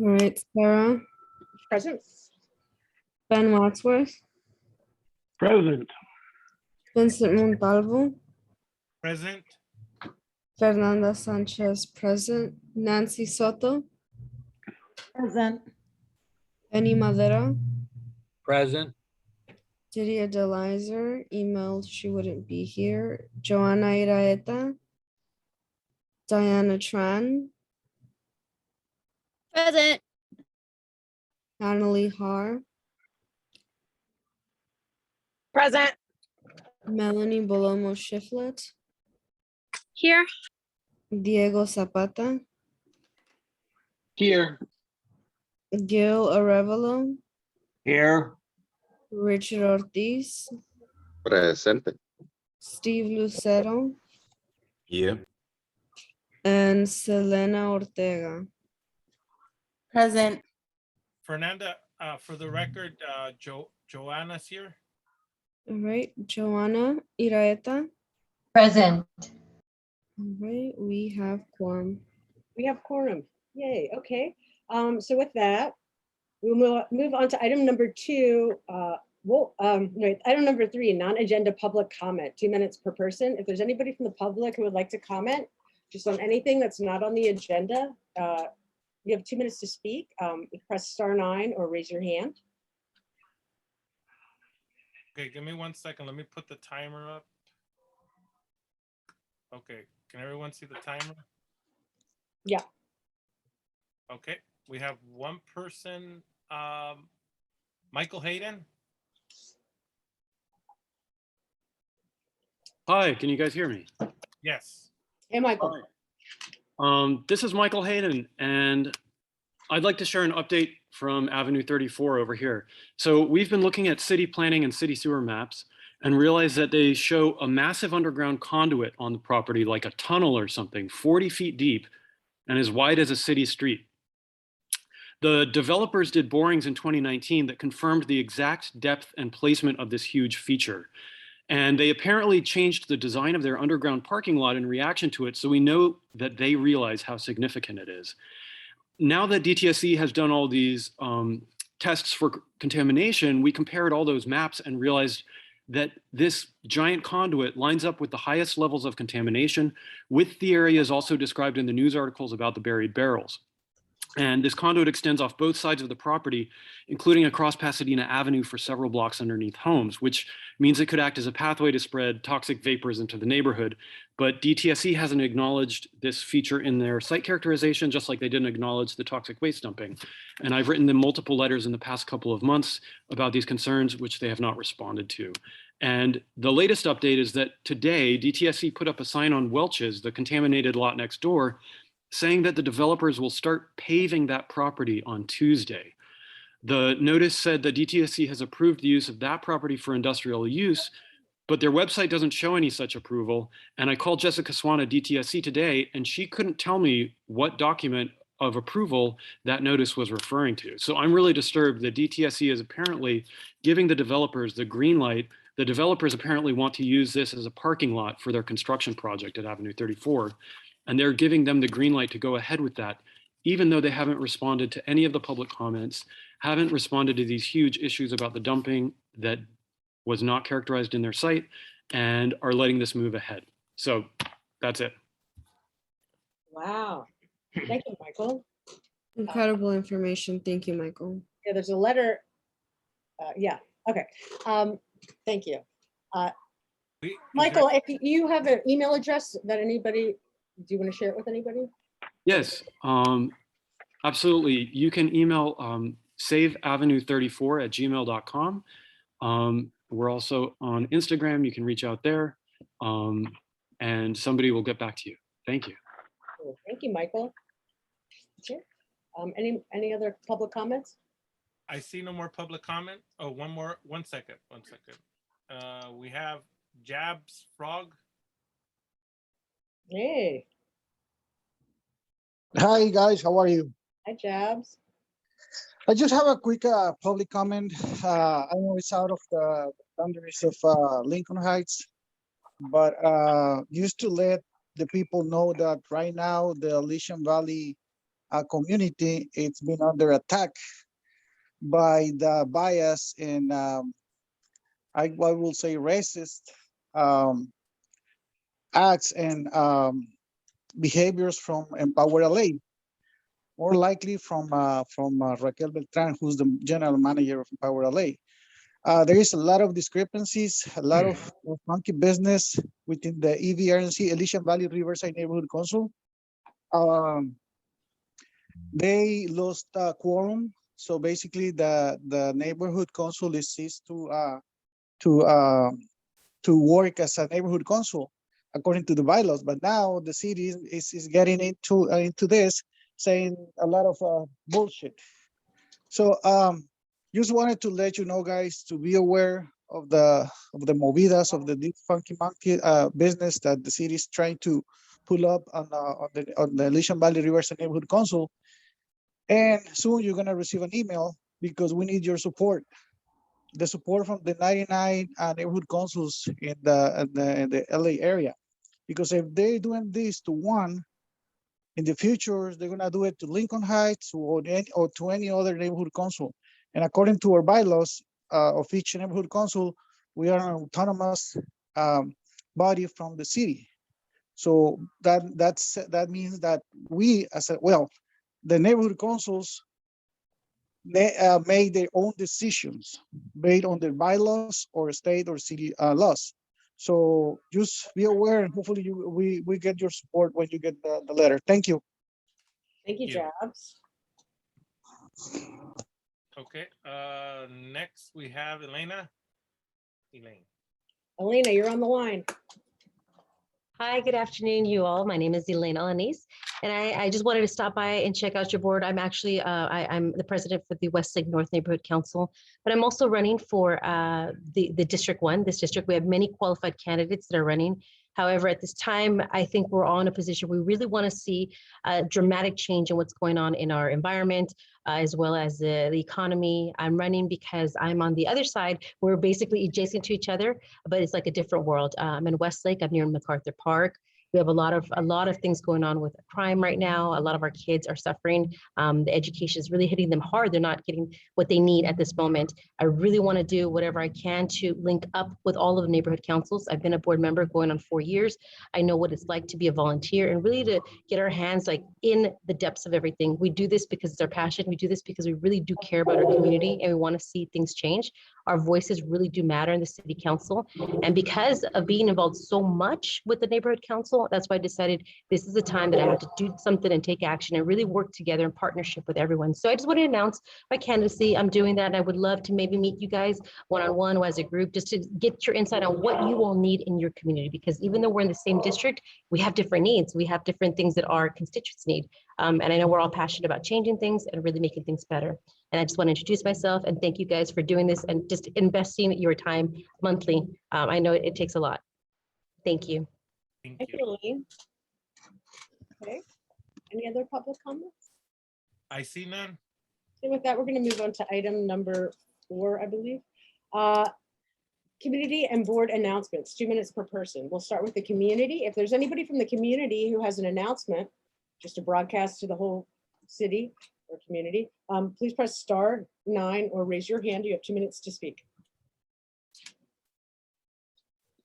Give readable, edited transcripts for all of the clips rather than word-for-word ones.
All right, Sarah, Present. Ben Wadsworth, Present. Vincent Montalvo, Present. Fernanda Sanchez present, Nancy Soto, Present. Benny Madera, Present. Didia Delizer, emailed she wouldn't be here, Joanna Iraeta, Diana Tran, Present. Annalie Har, Present. Melanie Bolomo Shiflet, Here. Diego Zapata, Here. Gil Arevalo, Here. Richard Ortiz, Presente. Steve Lucero, Here. and Selena Ortega. Present. Fernanda, for the record, Joanna's here. All right, Joanna Iraeta. Present. All right, we have quorum. We have quorum. Yay. Okay. So with that, we'll move on to item number 2. No, item number 3, non-agenda public comment, 2 minutes per person. If there's anybody from the public who would like to comment just on anything that's not on the agenda, you have 2 minutes to speak. Press *9 or raise your hand. Okay, give me 1 second. Let me put the timer up. Okay, can everyone see the timer? Yeah. Okay, we have one person, Michael Hayden. Hi, can you guys hear me? Yes. Hey, Michael. This is Michael Hayden, and I'd like to share an update from Avenue 34 over here. So we've been looking at city planning and city sewer maps and realized that they show a massive underground conduit on the property, like a tunnel or something, 40 feet deep and as wide as a city street. The developers did borings in 2019 that confirmed the exact depth and placement of this huge feature. And they apparently changed the design of their underground parking lot in reaction to it, so we know that they realize how significant it is. Now that DTSC has done all these tests for contamination, we compared all those maps and realized that this giant conduit lines up with the highest levels of contamination, with the areas also described in the news articles about the buried barrels. And this conduit extends off both sides of the property, including across Pasadena Avenue for several blocks underneath homes, which means it could act as a pathway to spread toxic vapors into the neighborhood. But DTSC hasn't acknowledged this feature in their site characterization, just like they didn't acknowledge the toxic waste dumping. And I've written them multiple letters in the past couple of months about these concerns, which they have not responded to. And the latest update is that today, DTSC put up a sign on Welch's, the contaminated lot next door, saying that the developers will start paving that property on Tuesday. The notice said that DTSC has approved the use of that property for industrial use, but their website doesn't show any such approval. And I called Jessica Swan at DTSC today, and she couldn't tell me what document of approval that notice was referring to. So I'm really disturbed that DTSC is apparently giving the developers the green light. The developers apparently want to use this as a parking lot for their construction project at Avenue 34. And they're giving them the green light to go ahead with that, even though they haven't responded to any of the public comments, haven't responded to these huge issues about the dumping that was not characterized in their site, and are letting this move ahead. So that's it. Wow. Thank you, Michael. Incredible information. Thank you, Michael. Yeah, there's a letter. Yeah, okay. Thank you. Michael, if you have an email address that anybody, do you want to share it with anybody? Yes, absolutely. You can email saveavenue34@gmail.com. We're also on Instagram. You can reach out there, and somebody will get back to you. Thank you. Cool. Thank you, Michael. Okay. Any other public comments? I see no more public comment. Oh, one second. We have Jabs Frog. Hey. Hi guys, how are you? Hi, Jabs. I just have a quick public comment. I know it's out of the boundaries of Lincoln Heights, but just to let the people know that right now the Elysian Valley community, it's been under attack by the bias and I will say racist acts and behaviors from Empower LA, more likely from Raquel Beltran, who's the general manager of Empower LA. There is a lot of discrepancies, a lot of funky business within the EVRNC, Elysian Valley Riverside Neighborhood Council. They lost quorum, so basically the neighborhood council is ceased to work as a neighborhood council according to the bylaws. But now the city is getting into this, saying a lot of bullshit. So just wanted to let you know, guys, to be aware of the movidas of the deep funky monkey business that the city is trying to pull up on the Elysian Valley Riverside Neighborhood Council. And soon you're gonna receive an email because we need your support. The support from the 99 neighborhood councils in the LA area. Because if they're doing this to one, in the future, they're gonna do it to Lincoln Heights or to any other neighborhood council. And according to our bylaws of each neighborhood council, we are an autonomous body from the city. So that means that we, the neighborhood councils made their own decisions based on their bylaws or state or city laws. So just be aware, and hopefully we get your support when you get the letter. Thank you. Thank you, Yeah. Jabs. Okay, next we have Elaine. Elena, you're on the line. Hi, good afternoon, you all. My name is Elaine Alanis, and I just wanted to stop by and check out your board. I'm actually, I'm the president for the Westlake North Neighborhood Council, but I'm also running for the District 1. This district, we have many qualified candidates that are running. However, at this time, I think we're all in a position we really want to see a dramatic change in what's going on in our environment, as well as the economy. I'm running because I'm on the other side. We're basically adjacent to each other, but it's like a different world. I'm in Westlake. I'm near MacArthur Park. We have a lot of things going on with crime right now. A lot of our kids are suffering. The education is really hitting them hard. They're not getting what they need at this moment. I really want to do whatever I can to link up with all of the neighborhood councils. I've been a board member going on 4 years. I know what it's like to be a volunteer and really to get our hands like in the depths of everything. We do this because it's our passion. We do this because we really do care about our community and we want to see things change. Our voices really do matter in the city council. And because of being involved so much with the neighborhood council, that's why I decided this is the time that I have to do something and take action and really work together in partnership with everyone. So I just want to announce my candidacy. I'm doing that. And I would love to maybe meet you guys one-on-one or as a group, just to get your insight on what you all need in your community. Because even though we're in the same district, we have different needs. We have different things that our constituents need. And I know we're all passionate about changing things and really making things better. And I just want to introduce myself and thank you guys for doing this and just investing your time monthly. I know it takes a lot. Thank you. Thank you, Elaine. Okay. Any other public comments? I see none. And with that, we're going to move on to item number 4, I believe. Community and board announcements, 2 minutes per person. We'll start with the community. If there's anybody from the community who has an announcement, just to broadcast to the whole city or community, please press *9 or raise your hand. You have 2 minutes to speak.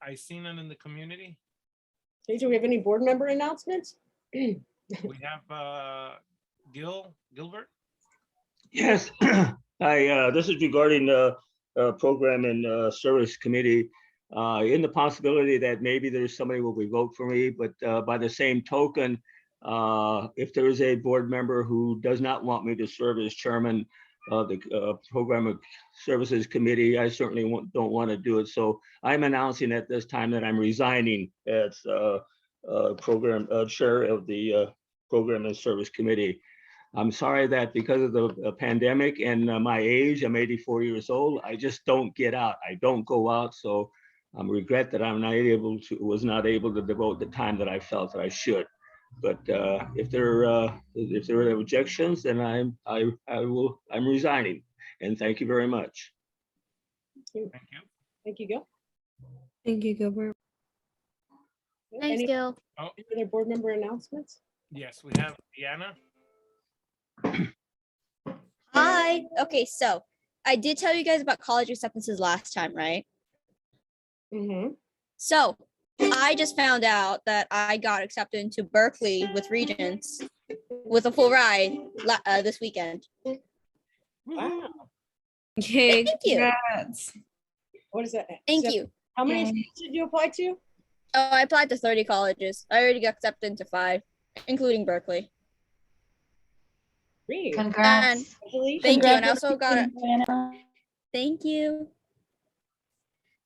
I see none in the community. Okay, do we have any board member announcements? We have Gilbert. Yes, this is regarding the program and service committee. In the possibility that maybe there's somebody will vote for me, but by the same token, if there is a board member who does not want me to serve as chairman of the program of services committee, I certainly don't want to do it. So I'm announcing at this time that I'm resigning as program chair of the program and service committee. I'm sorry that because of the pandemic and my age, I'm 84 years old, I just don't get out. I don't go out. So I regret that I'm was not able to devote the time that I felt that I should. But if there are objections, then I'm resigning. And thank you very much. Thank you. Thank you, Gil. Thank you, Gilbert. Thanks, Gil. Oh, Any other board member announcements? yes, we have Deanna. Hi. Okay, so I did tell you guys about college acceptances last time, right? Mhm. So I just found out that I got accepted into Berkeley with Regents with a full ride this weekend. Wow. Yay, Thank you. congrats. What is that? Thank So you. How many Yay. schools did you apply to? Oh, I applied to 30 colleges. I already got accepted into 5, including Berkeley. Three. And Congratulations. thank you. And I also got thank you.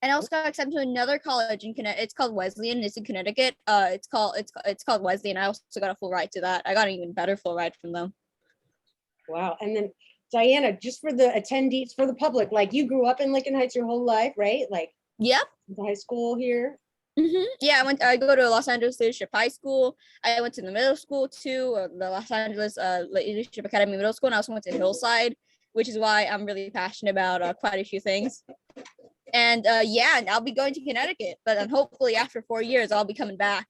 And I also got accepted to another college in Connecticut. It's called Wesleyan. It's in Connecticut. It's called Wesleyan. I also got a full ride to that. I got an even better full ride from them. Wow. And then Diana, just for the attendees, for the public, like you grew up in Lincoln Heights your whole life, right? Like Yep. the high school here. Yeah, I go to Los Angeles Leadership High School. I went to the middle school too, the Los Angeles Leadership Academy Middle School, and I also went to HILLSIDE, which is why I'm really passionate about quite a few things. And yeah, and I'll be going to Connecticut, but then hopefully after 4 years, I'll be coming back.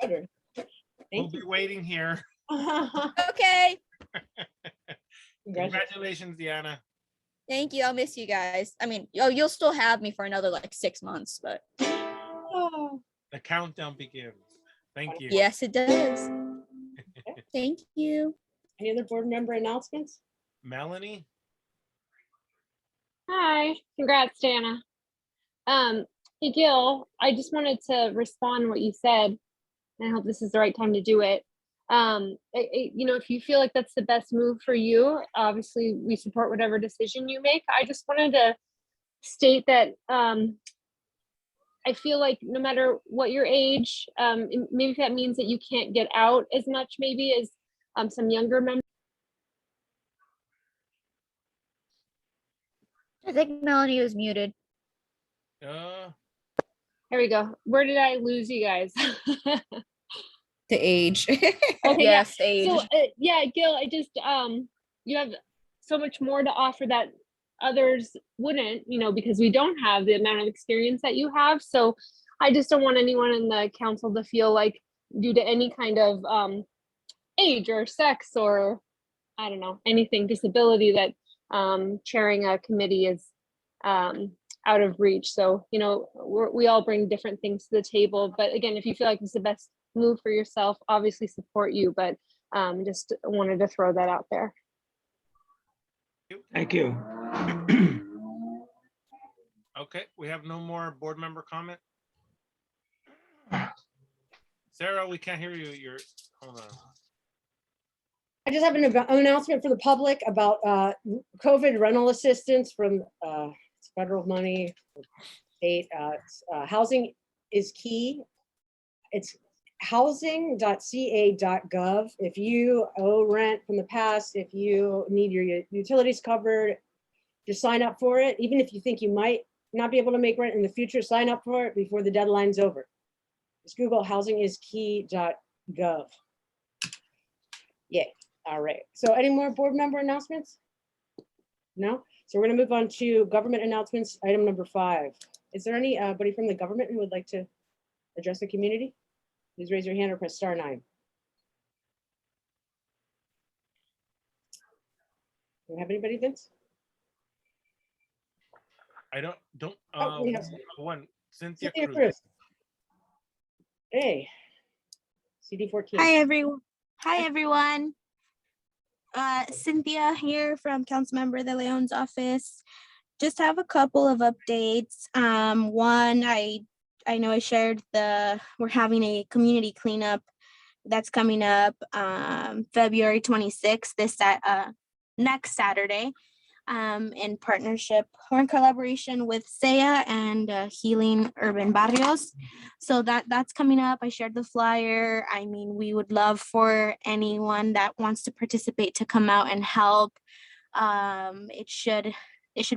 Better. We'll be waiting here. Okay. Congratulations, Deanna. Thank you. I'll miss you guys. I mean, you'll still have me for another like 6 months, but The countdown begins. Thank you. yes, it does. Thank you. Any other board member announcements? Melanie? Hi, congrats, Dana. Hey, Gil, I just wanted to respond to what you said. And I hope this is the right time to do it. You know, if you feel like that's the best move for you, obviously we support whatever decision you make. I just wanted to state that I feel like no matter what your age, maybe that means that you can't get out as much maybe as some younger members. I think Melanie was muted. There we go. Where did I lose you guys? The age. Okay, Yes, yeah. age. So yeah, Gil, I just you have so much more to offer that others wouldn't, you know, because we don't have the amount of experience that you have. So I just don't want anyone in the council to feel like due to any kind of age or sex or I don't know, anything disability that chairing a committee is out of reach. So, you know, we all bring different things to the table. But again, if you feel like it's the best move for yourself, obviously support you, but just wanted to throw that out there. Thank you. Okay, we have no more board member comment. Sarah, we can't hear you. Hold on. I just have an announcement for the public about COVID rental assistance from federal money, state. Housing is key. It's housing.ca.gov. If you owe rent from the past, if you need your utilities covered, just sign up for it. Even if you think you might not be able to make rent in the future, sign up for it before the deadline's over. Just Google housingiskey.gov. Yay. All right. So any more board member announcements? No? So we're going to move on to government announcements, item number 5. Is there anybody from the government who would like to address the community? Please raise your hand or press *9. Do you have anybody, Vince? I don't we have one. Cynthia Cynthia Cruz. Cruz. Hey. CD14. Hi everyone. Cynthia here from Councilmember De Leon's office. Just have a couple of updates. One, I know I shared we're having a community cleanup that's coming up February 26th, next Saturday, in partnership or in collaboration with ZA and Healing Urban Barrios. So that's coming up. I shared the flyer. I mean, we would love for anyone that wants to participate to come out and help. It should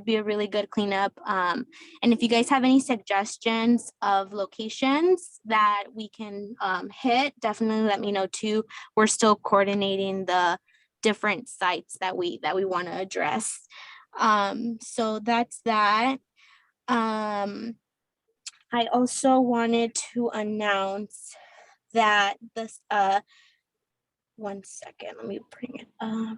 be a really good cleanup. And if you guys have any suggestions of locations that we can hit, definitely let me know too. We're still coordinating the different sites that we want to address. So that's that. I also wanted to announce that 1 second, let me bring it up.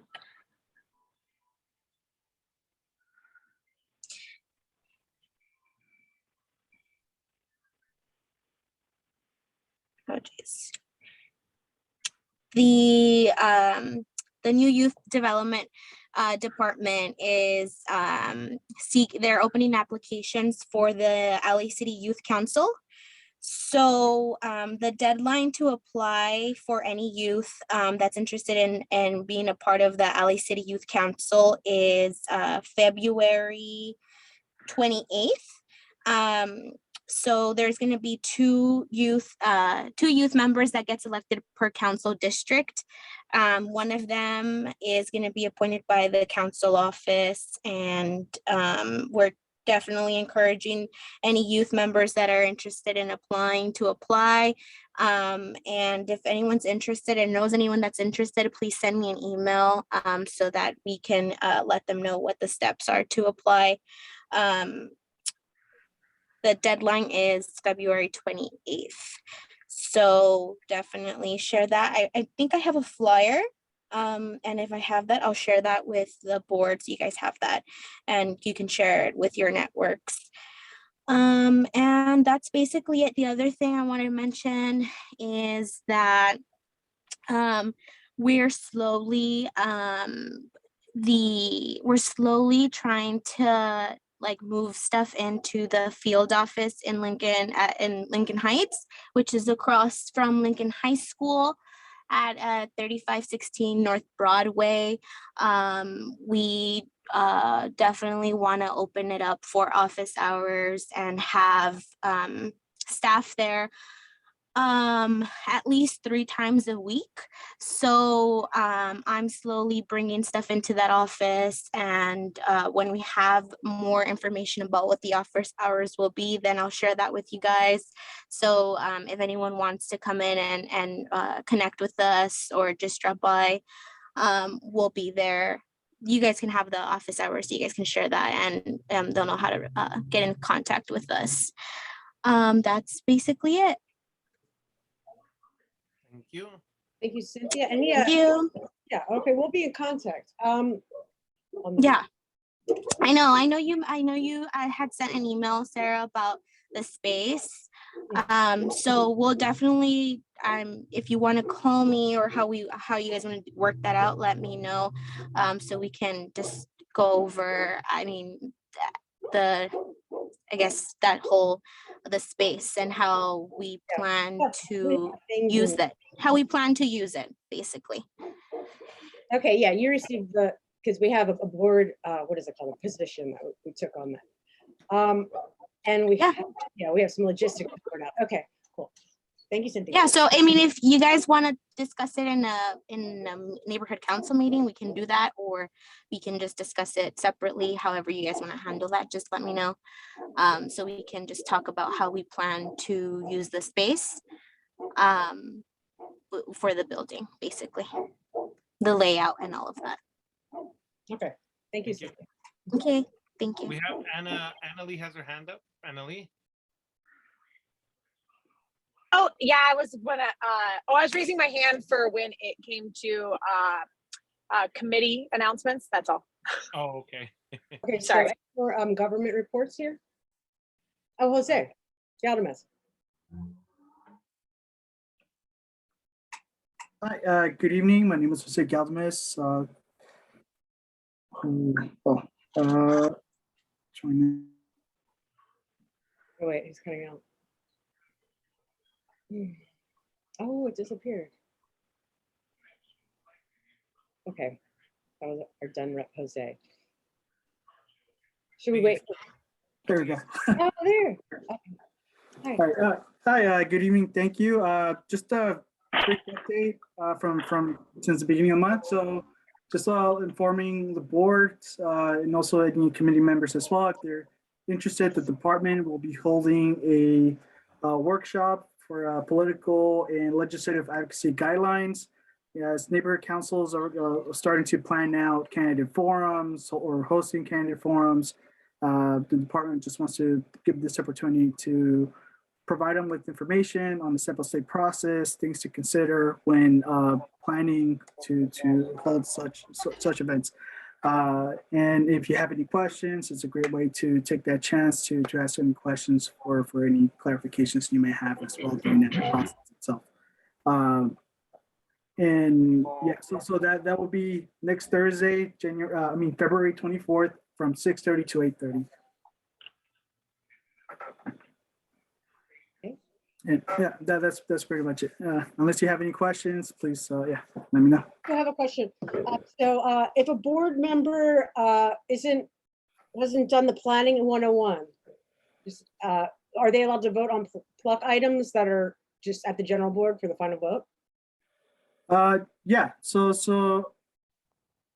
Oh, geez. The new youth development department is they're opening applications for the LA City Youth Council. So the deadline to apply for any youth that's interested in being a part of the LA City Youth Council is February 28th. So there's going to be two youth members that gets elected per council district. One of them is going to be appointed by the council office, and we're definitely encouraging any youth members that are interested in applying to apply. And if anyone's interested and knows anyone that's interested, please send me an email so that we can let them know what the steps are to apply. The deadline is February 28th. So definitely share that. I think I have a flyer. And if I have that, I'll share that with the board so you guys have that and you can share it with your networks. And that's basically it. The other thing I want to mention is that we're slowly trying to move stuff into the field office in Lincoln Heights, which is across from Lincoln High School at 3516 North Broadway. We definitely want to open it up for office hours and have staff there at least 3 times a week. So I'm slowly bringing stuff into that office, and when we have more information about what the office hours will be, then I'll share that with you guys. So if anyone wants to come in and connect with us or just drop by, we'll be there. You guys can have the office hours, so you guys can share that, and they'll know how to get in contact with us. That's basically it. Thank you. Thank you, Cynthia. And Thank you. yeah, okay, we'll be in contact. Yeah, I know you I had sent an email, Sarah, about the space. So we'll definitely, if you want to call me or how you guys want to work that out, let me know. So we can just go over, I guess that whole, the space and how we plan to use that, how we plan to use it, basically. Okay, yeah, you received because we have a board, what is it called, a position that we took on that. And we have some logistics to sort out. Okay, cool. Thank you, Cynthia. Yeah, so if you guys want to discuss it in a neighborhood council meeting, we can do that, or we can just discuss it separately. However you guys want to handle that, just let me know. So we can just talk about how we plan to use the space for the building, basically, the layout and all of that. Okay, thank you, Cynthia. Okay, thank you. We have Annalie has her hand up. Annalie. Oh, yeah, I was raising my hand for when it came to committee announcements. That's all. Oh, okay. Okay, Sorry. so for government reports here. Oh, Jose Galdames. Hi, good evening. My name is Jose Galdames. Oh, wait, he's cutting out. Oh, it disappeared. Okay, that was our done rep, Jose. Should we wait? There we go. Oh, there. Okay. Hi, good evening. Thank you. Just a quick update from since the beginning of the month. So just informing the board and also any committee members as well, if they're interested, the department will be holding a workshop for political and legislative advocacy guidelines. As neighborhood councils are starting to plan out candidate forums or hosting candidate forums, the department just wants to give this opportunity to provide them with information on the sample state process, things to consider when planning to hold such events. And if you have any questions, it's a great way to take that chance to ask any questions for any clarifications you may have as well during that process itself. And yeah, so that will be next Thursday, February 24th from 6:30 to 8:30. And yeah, that's pretty much it. Unless you have any questions, please, yeah, let me know. I have a question. So if a board member hasn't done the planning in 101, are they allowed to vote on pluck items that are just at the general board for the final vote? Yeah, so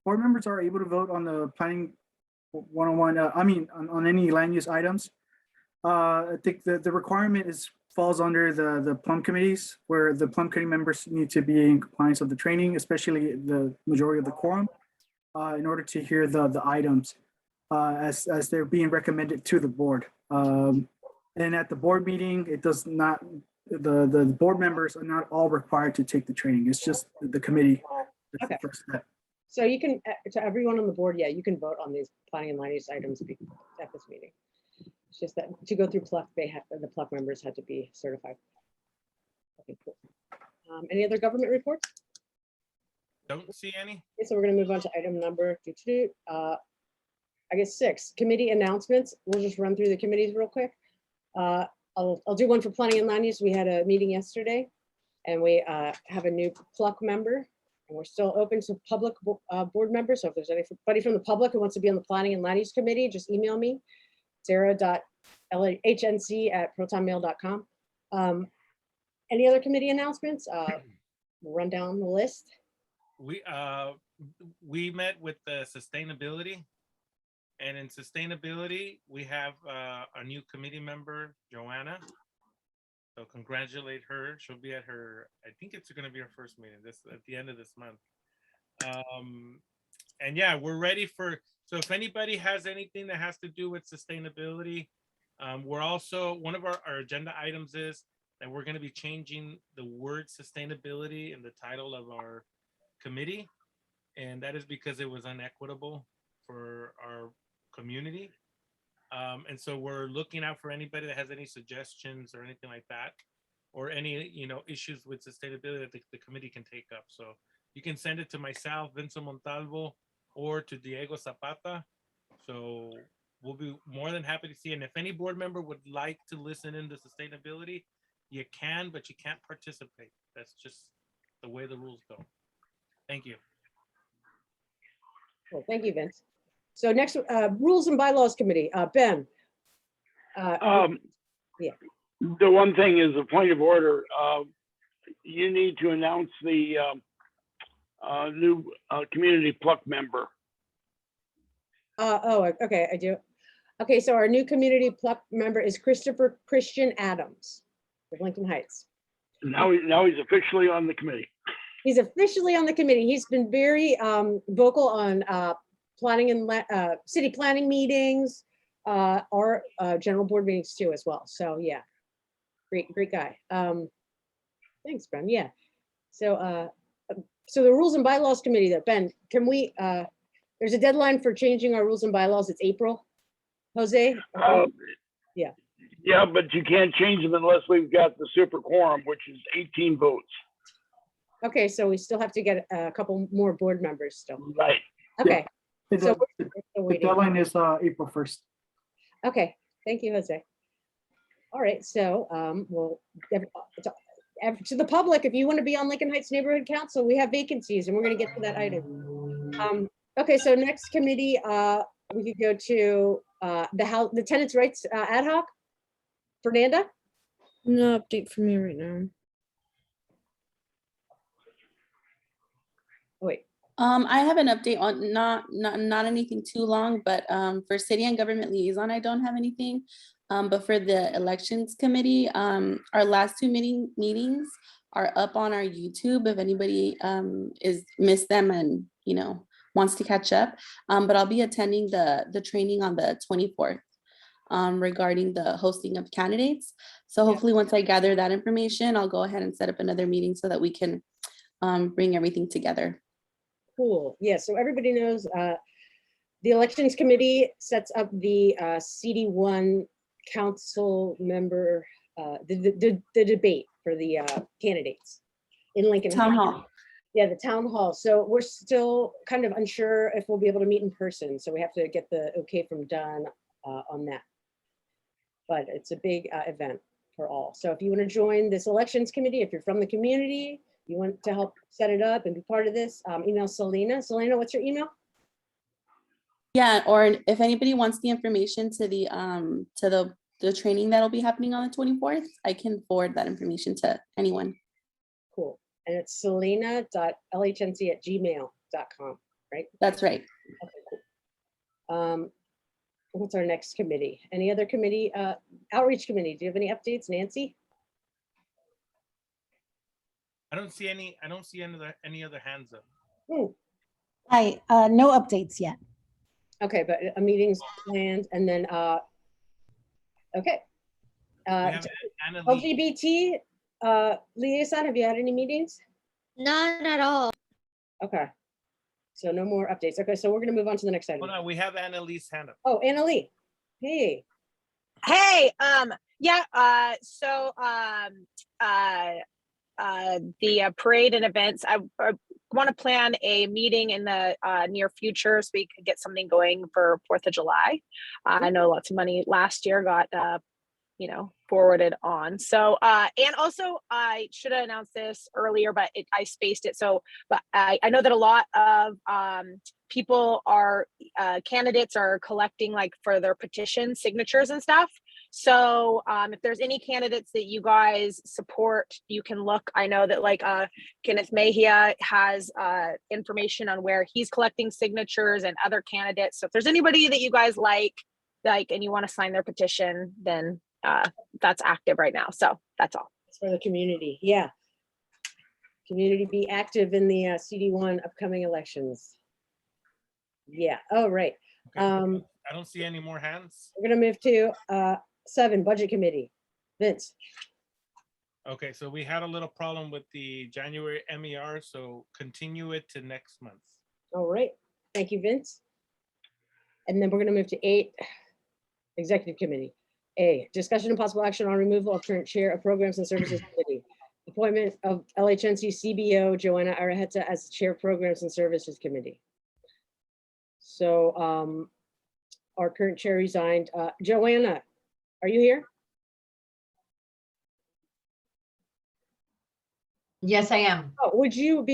board members are able to vote on the planning 101, on any land use items. I think the requirement falls under the PLUM committees, where the PLUM committee members need to be in compliance with the training, especially the majority of the quorum, in order to hear the items as they're being recommended to the board. And at the board meeting, it does not, the board members are not all required to take the training. It's just the committee. Okay. The first step. So you can, to everyone on the board, yeah, you can vote on these planning and land use items at this meeting. It's just that to go through pluck, the pluck members had to be certified. Okay, cool. Any other government reports? Don't see any. Okay, so we're going to move on to item number I guess 6, committee announcements. We'll just run through the committees real quick. I'll do one for planning and land use. We had a meeting yesterday, and we have a new pluck member, and we're still open to public board members. So if there's anybody from the public who wants to be on the planning and land use committee, just email me, sarah.lhnc@protonmail.com. Any other committee announcements? We'll run down the list. We met with the sustainability, and in sustainability, we have a new committee member, Joanna. So congratulate her. She'll be at her, I think it's going to be her first meeting at the end of this month. And yeah, we're ready for, so if anybody has anything that has to do with sustainability, we're also, one of our agenda items is that we're going to be changing the word sustainability in the title of our committee. And that is because it was unequitable for our community. And so we're looking out for anybody that has any suggestions or anything like that, or any, issues with sustainability that the committee can take up. So you can send it to myself, Vincent Montalvo, or to Diego Zapata. So we'll be more than happy to see. And if any board member would like to listen into sustainability, you can, but you can't participate. That's just the way the rules go. Thank you. Well, thank you, Vince. So next, Rules and Bylaws Committee, Ben. Yeah. The one thing is a point of order. You need to announce the new community pluck member. Okay, I do. Okay, so our new community pluck member is Christian Adams of Lincoln Heights. Now he's officially on the committee. He's officially on the committee. He's been very vocal on planning and city planning meetings, our general board meetings too as well. So yeah, great guy. Thanks, Ben. Yeah. So so the Rules and Bylaws Committee, that Ben, can we? There's a deadline for changing our rules and bylaws. It's April. Jose. Yeah. Yeah, but you can't change them unless we've got the super quorum, which is 18 votes. Okay, so we still have to get a couple more board members still. Right. Okay. Yeah. So The deadline is April 1st. Okay, thank you, Jose. All right, so to the public, if you want to be on Lincoln Heights Neighborhood Council, we have vacancies, and we're going to get to that item. Okay, so next committee, we could go to the tenants' rights ad hoc. Fernanda? No update for me right now. Wait. I have an update on not anything too long, but for city and government liaison, I don't have anything. But for the elections committee, our last 2 meetings are up on our YouTube if anybody is missed them and wants to catch up. But I'll be attending the training on the 24th. regarding the hosting of candidates. So Yeah. hopefully, once I gather that information, I'll go ahead and set up another meeting so that we can bring everything together. Cool. Yeah, so everybody knows the elections committee sets up the CD1 council member, the debate for the candidates in Lincoln. Town Heights. hall. Yeah, the town hall. So we're still kind of unsure if we'll be able to meet in person. So we have to get the okay from Don on that. But it's a big event for all. So if you want to join this elections committee, if you're from the community, you want to help set it up and be part of this, email Selena. Selena, what's your email? Yeah, or if anybody wants the information to the training that'll be happening on the 24th, I can forward that information to anyone. Cool. And it's selena.lhnc@gmail.com, right? That's right. Okay, cool. What's our next committee? Any other committee? Outreach committee. Do you have any updates, Nancy? I don't see any other hands up. Hi, no updates yet. Okay, but a meeting's planned and then, okay. We have Anna Lee. LGBT liaison, have you had any meetings? None at all. Okay. So no more updates. Okay, so we're gonna move on to the next item. Hold on, we have Anna Lee's hand up. Oh, Anna Lee. Hey. Hey, yeah, the parade and events, I want to plan a meeting in the near future so we could get something going for 4th of July. I know lots of money last year got forwarded on. So and also I should have announced this earlier, but I spaced it. So but I know that a lot of people are candidates are collecting like for their petition signatures and stuff. So if there's any candidates that you guys support, you can look. I know that like Kenneth Mejia has information on where he's collecting signatures and other candidates. So if there's anybody that you guys like and you want to sign their petition, then that's active right now. So that's all. It's for the community. Yeah. Community be active in the CD1 upcoming elections. Yeah. Oh, right. Okay. I don't see any more hands. We're gonna move to 7, budget committee. Vince. Okay, so we had a little problem with the January MER, so continue it to next month. All right. Thank you, Vince. And then we're gonna move to 8, executive committee. A, discussion and possible action on removal of current chair of programs and services committee. Appointment of LHNC CBO Joanna Arajeta as chair of programs and services committee. So our current chair resigned. Joanna, are you here? Yes, I am. Oh, would you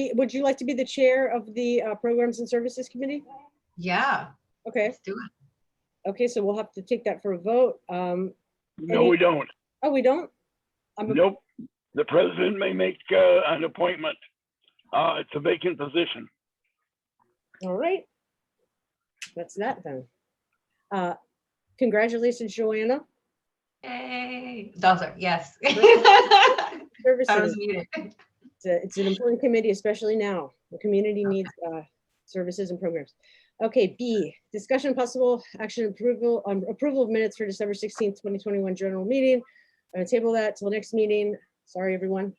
like to be the chair of the programs and services committee? Yeah. Okay. Let's do it. Okay, so we'll have to take that for a vote. No, we don't. Oh, we don't? Nope. The president may make an appointment. It's a vacant position. All right. That's that then. Congratulations, Joanna. Hey, Dawson, yes. Services. I was muted. It's an important committee, especially now. The community needs services and programs. Okay, B, discussion possible action approval on approval of minutes for December 16th, 2021 general meeting. I'm gonna table that till next meeting. Sorry, everyone.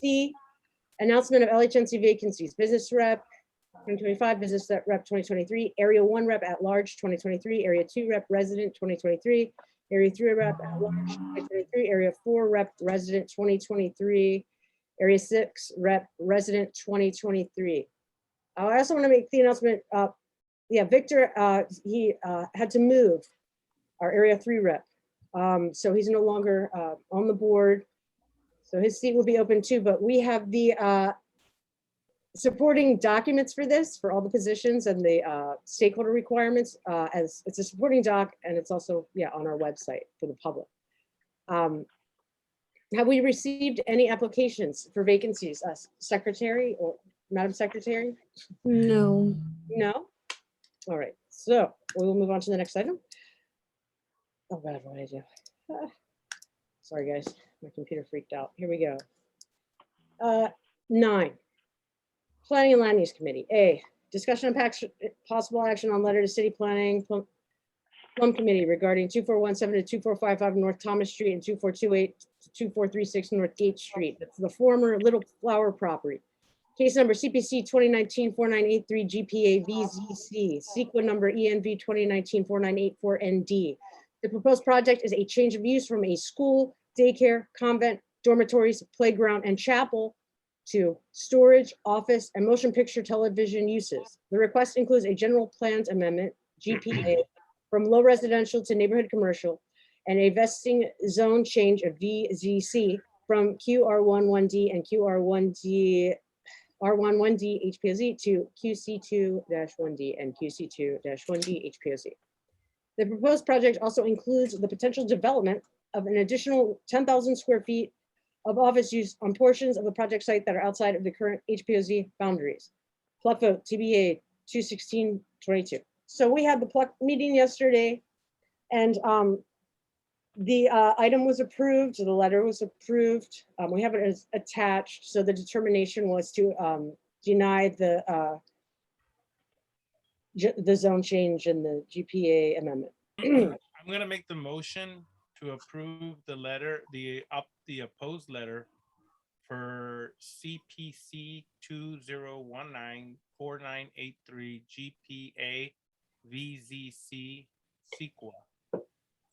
C, announcement of LHNC vacancies, business rep 2025, business rep 2023, area 1 rep at large 2023, area 2 rep resident 2023, area 3 rep at large 2023, area 4 rep resident 2023, area 6 rep resident 2023. I also want to make the announcement. Yeah, Victor, he had to move, our area 3 rep. So he's no longer on the board. So his seat will be open too, but we have the supporting documents for this, for all the positions and the stakeholder requirements, as it's a supporting doc, and it's also, yeah, on our website for the public. Have we received any applications for vacancies, Secretary or Madam Secretary? No. No? All right, so we will move on to the next item. Oh God, what did I do? Sorry, guys, my computer freaked out. Here we go. 9, Planning and Land Use Committee. A, discussion of possible action on letter to city planning, PLUM Committee regarding 2417 to 2455 North Thomas Street and 2428 to 2436 North Gate Street. That's the former Little Flower property. Case number CPC 2019-4983 GPA VZC, sequel number ENV-2019-4984 ND. The proposed project is a change of use from a school, daycare, convent, dormitories, playground, and chapel to storage, office, and motion picture television uses. The request includes a general plans amendment, GPA, from low residential to neighborhood commercial, and a vesting zone change of VZC from QR11D and QR1D R11D HPOZ to QC2-1D and QC2-1D HPOZ. The proposed project also includes the potential development of an additional 10,000 square feet of office use on portions of the project site that are outside of the current HPOZ boundaries. Pluck vote TBA 21622. So we had the Pluck meeting yesterday, and the item was approved, the letter was approved. We have it as attached. So the determination was to deny the zone change and the GPA amendment. I'm gonna make the motion to approve the letter, the opposed letter for CPC 2019-4983 GPA VZC sequel.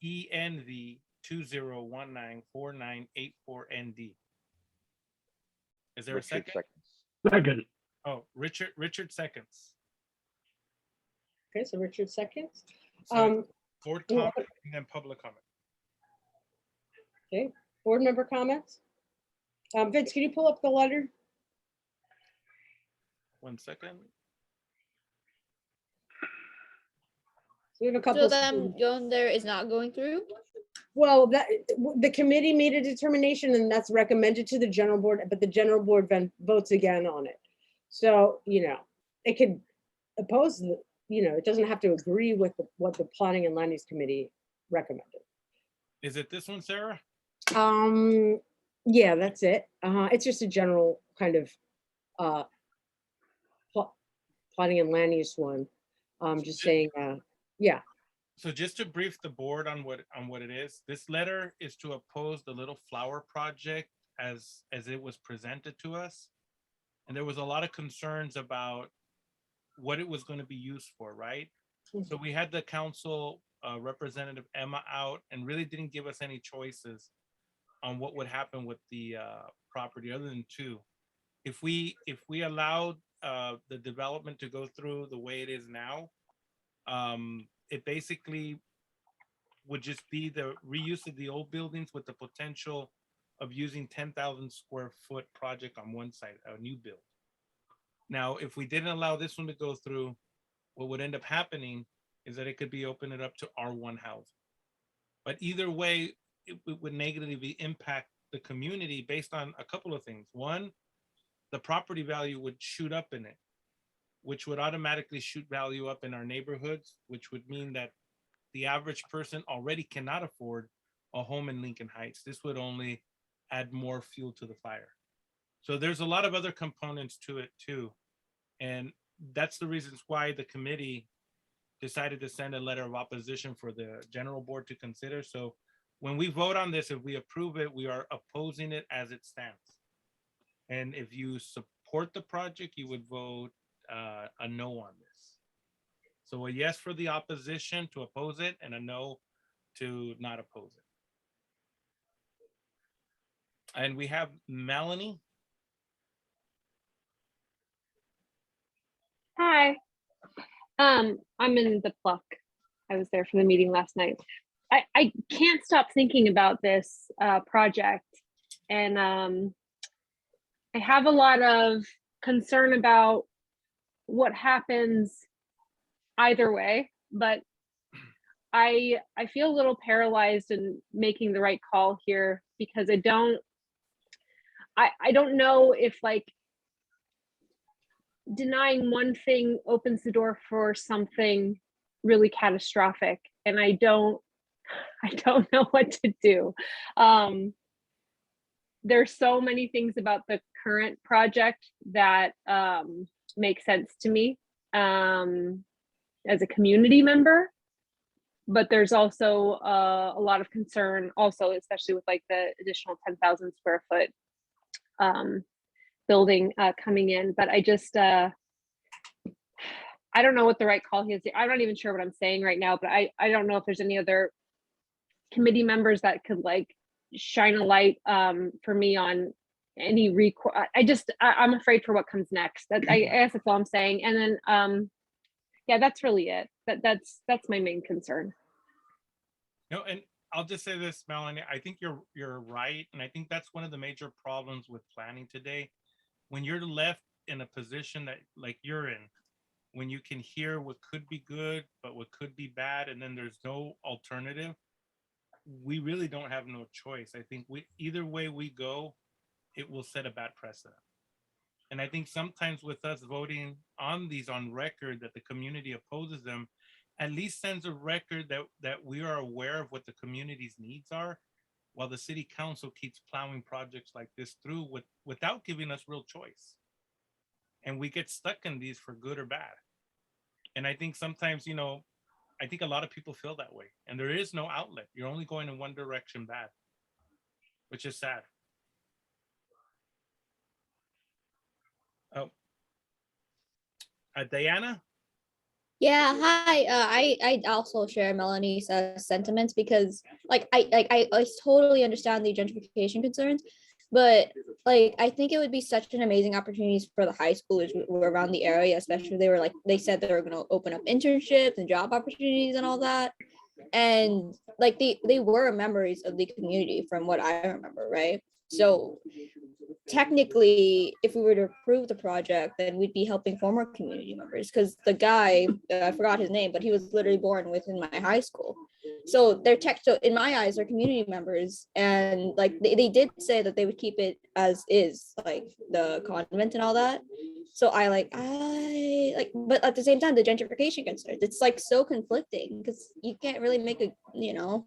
ENV 2019-4984 ND. Is there a second? Second. Oh, Richard seconds. Okay, so Richard seconds. So board comment and then public comment. Okay, board member comments. Vince, can you pull up the letter? 1 second. So we have a couple. So them going there is not going through? Well, the committee made a determination and that's recommended to the general board, but the general board then votes again on it. So, it could oppose it doesn't have to agree with what the planning and land use committee recommended. Is it this one, Sarah? Yeah, that's it. It's just a general kind of planning and land use one. Just saying, yeah. So just to brief the board on what it is, this letter is to oppose the Little Flower project as it was presented to us. And there was a lot of concerns about what it was going to be used for, right? So we had the council representative Emma out and really didn't give us any choices on what would happen with the property other than two. If we allowed the development to go through the way it is now, it basically would just be the reuse of the old buildings with the potential of using 10,000 square foot project on one side, a new build. Now, if we didn't allow this one to go through, what would end up happening is that it could be opened up to R1 housing. But either way, it would negatively impact the community based on a couple of things. One, the property value would shoot up in it, which would automatically shoot value up in our neighborhoods, which would mean that the average person already cannot afford a home in Lincoln Heights. This would only add more fuel to the fire. So there's a lot of other components to it too. And that's the reasons why the committee decided to send a letter of opposition for the general board to consider. So when we vote on this, if we approve it, we are opposing it as it stands. And if you support the project, you would vote a no on this. So a yes for the opposition to oppose it and a no to not oppose it. And we have Melanie. Hi. I'm in the Pluck. I was there for the meeting last night. I can't stop thinking about this project, and I have a lot of concern about what happens either way, but I feel a little paralyzed in making the right call here because I don't know if like denying one thing opens the door for something really catastrophic, and I don't know what to do. There's so many things about the current project that make sense to me as a community member, but there's also a lot of concern also, especially with like the additional 10,000 square foot building coming in. But I just, I don't know what the right call is. I'm not even sure what I'm saying right now, but I don't know if there's any other committee members that could like shine a light for me on any I'm afraid for what comes next. I guess that's all I'm saying. And then yeah, that's really it. That's my main concern. No, and I'll just say this, Melanie, I think you're right. And I think that's one of the major problems with planning today. When you're left in a position that like you're in, when you can hear what could be good, but what could be bad, and then there's no alternative, we really don't have no choice. I think either way we go, it will set a bad precedent. And I think sometimes with us voting on these on record that the community opposes them, at least sends a record that we are aware of what the community's needs are, while the city council keeps plowing projects like this through without giving us real choice. And we get stuck in these for good or bad. And I think sometimes, you know, I think a lot of people feel that way, and there is no outlet. You're only going in one direction bad, which is sad. Oh, Diana? Yeah, hi. I also share Melanie's sentiments because I totally understand the gentrification concerns, but like I think it would be such an amazing opportunity for the high schoolers who were around the area, especially they said they were going to open up internships and job opportunities and all that, and like they were members of the community from what I remember, right? So technically, if we were to approve the project, then we'd be helping former community members, because the guy, I forgot his name, but he was literally born within my high school. So so in my eyes, they're community members, and like they did say that they would keep it as is, like the convent and all that. So but at the same time, the gentrification concerns, it's like so conflicting because you can't really make a, you know.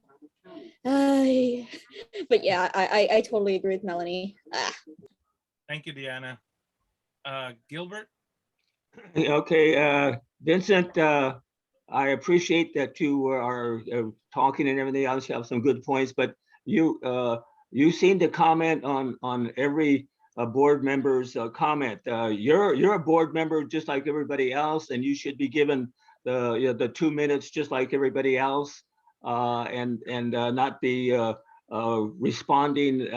But yeah, I totally agree with Melanie. Thank you, Deanna. Gilbert? Okay, Vincent, I appreciate that you are talking and everything else. You have some good points, but you seem to comment on every board member's comment. You're a board member just like everybody else, and you should be given the 2 minutes just like everybody else, and not be responding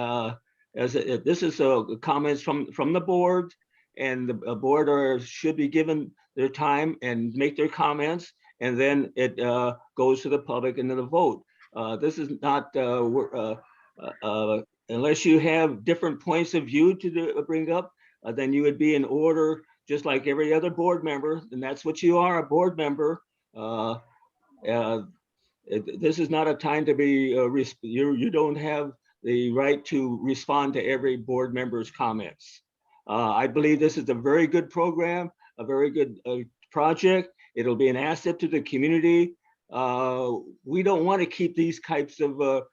this is comments from the board, and the board should be given their time and make their comments, and then it goes to the public and to the vote. This is not unless you have different points of view to bring up, then you would be in order just like every other board member, and that's what you are, a board member. This is not a time to be you don't have the right to respond to every board member's comments. I believe this is a very good program, a very good project. It'll be an asset to the community. We don't want to keep these types of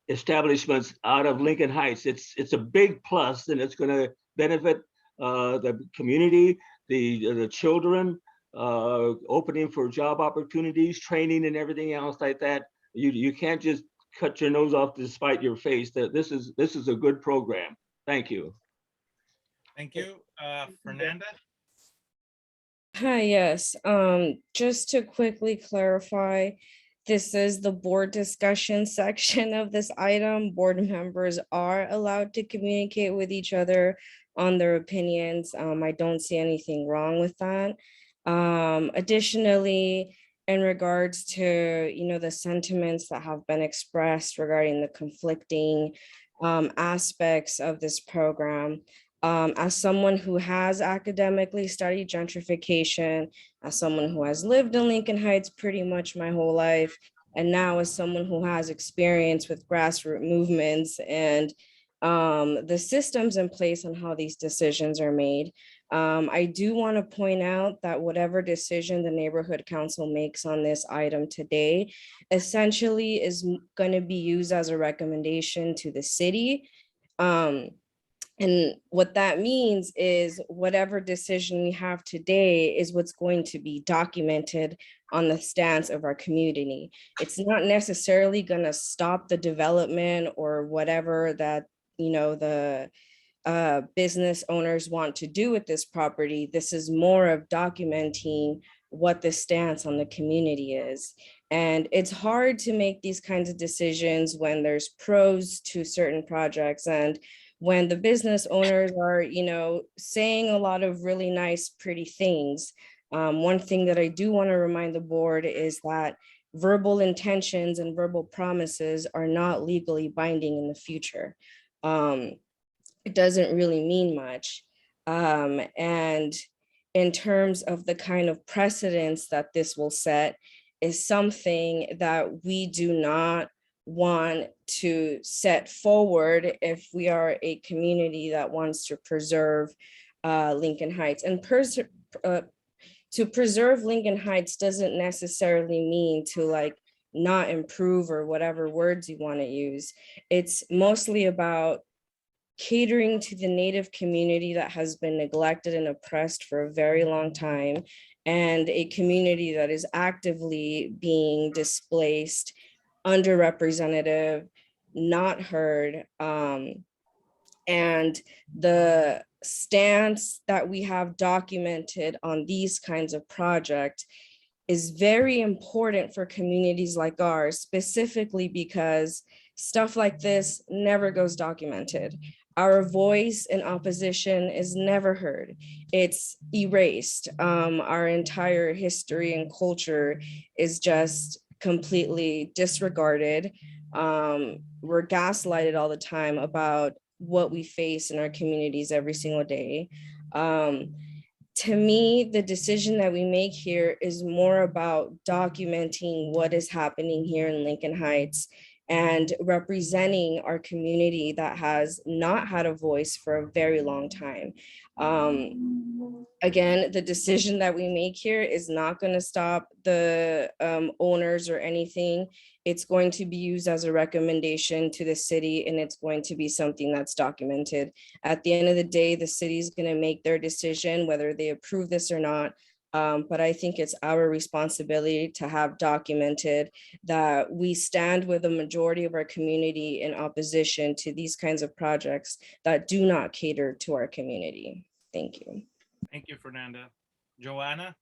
establishments out of Lincoln Heights. It's a big plus, and it's going to benefit the community, the children, opening for job opportunities, training, and everything else like that. You can't just cut your nose off to spite your face. That this is a good program. Thank you. Thank you. Fernanda? Hi, yes. Just to quickly clarify, this is the board discussion section of this item. Board members are allowed to communicate with each other on their opinions. I don't see anything wrong with that. Additionally, in regards to, you know, the sentiments that have been expressed regarding the conflicting aspects of this program, as someone who has academically studied gentrification, as someone who has lived in Lincoln Heights pretty much my whole life, and now as someone who has experience with grassroots movements and the systems in place on how these decisions are made, I do want to point out that whatever decision the neighborhood council makes on this item today essentially is going to be used as a recommendation to the city. And what that means is whatever decision we have today is what's going to be documented on the stance of our community. It's not necessarily going to stop the development or whatever that, you know, the business owners want to do with this property. This is more of documenting what the stance on the community is. And it's hard to make these kinds of decisions when there's pros to certain projects and when the business owners are, you know, saying a lot of really nice, pretty things. One thing that I do want to remind the board is that verbal intentions and verbal promises are not legally binding in the future. It doesn't really mean much. And in terms of the kind of precedence that this will set is something that we do not want to set forward if we are a community that wants to preserve Lincoln Heights. And to preserve Lincoln Heights doesn't necessarily mean to like not improve or whatever words you want to use. It's mostly about catering to the Native community that has been neglected and oppressed for a very long time, and a community that is actively being displaced, underrepresented, not heard. And the stance that we have documented on these kinds of projects is very important for communities like ours, specifically because stuff like this never goes documented. Our voice in opposition is never heard. It's erased. Our entire history and culture is just completely disregarded. We're gaslighted all the time about what we face in our communities every single day. To me, the decision that we make here is more about documenting what is happening here in Lincoln Heights and representing our community that has not had a voice for a very long time. Again, the decision that we make here is not going to stop the owners or anything. It's going to be used as a recommendation to the city, and it's going to be something that's documented. At the end of the day, the city is going to make their decision whether they approve this or not. But I think it's our responsibility to have documented that we stand with the majority of our community in opposition to these kinds of projects that do not cater to our community. Thank you. Thank you, Fernanda. Joanna?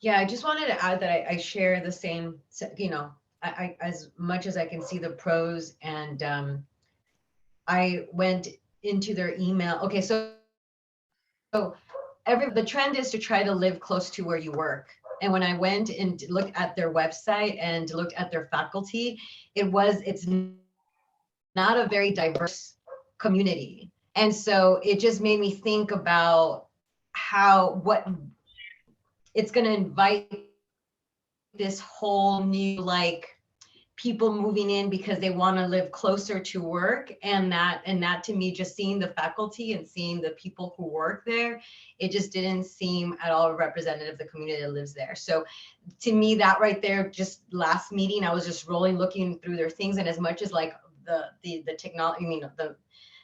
Yeah, I just wanted to add that I share the same, you know, I as much as I can see the pros, and I went into their email. Okay, so the trend is to try to live close to where you work. And when I went and looked at their website and looked at their faculty, it's not a very diverse community. And so it just made me think about what it's going to invite this whole new, like, people moving in because they want to live closer to work, and that to me, just seeing the faculty and seeing the people who work there, it just didn't seem at all representative of the community that lives there. So to me, that right there, just last meeting, I was just looking through their things, and as much as like the technology, I mean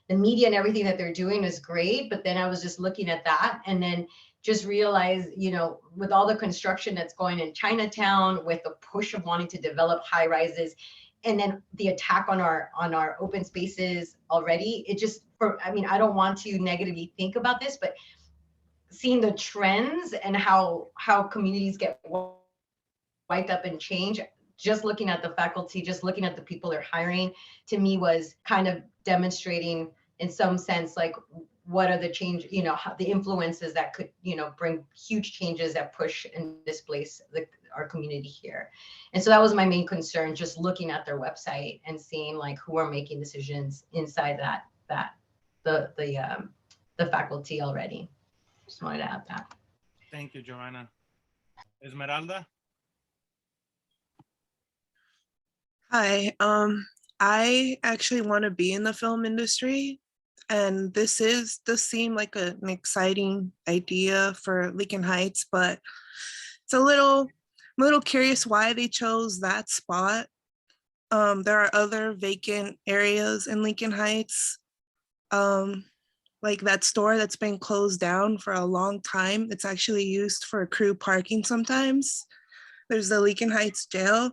the media and everything that they're doing is great, but then I was just looking at that and then just realized, you know, with all the construction that's going in Chinatown, with the push of wanting to develop high rises, and then the attack on our open spaces already, it just, I mean, I don't want to negatively think about this, but seeing the trends and how communities get wiped up and change, just looking at the faculty, just looking at the people they're hiring, to me was kind of demonstrating in some sense, like, what are the change, you know, the influences that could, you know, bring huge changes that push and displace our community here. And so that was my main concern, just looking at their website and seeing like who are making decisions inside the faculty already. Just wanted to add that. Thank you, Joanna. Esmeralda? Hi, I actually want to be in the film industry, and this does seem like an exciting idea for Lincoln Heights, but it's I'm a little curious why they chose that spot. There are other vacant areas in Lincoln Heights. Like that store that's been closed down for a long time. It's actually used for crew parking sometimes. There's the Lincoln Heights jail.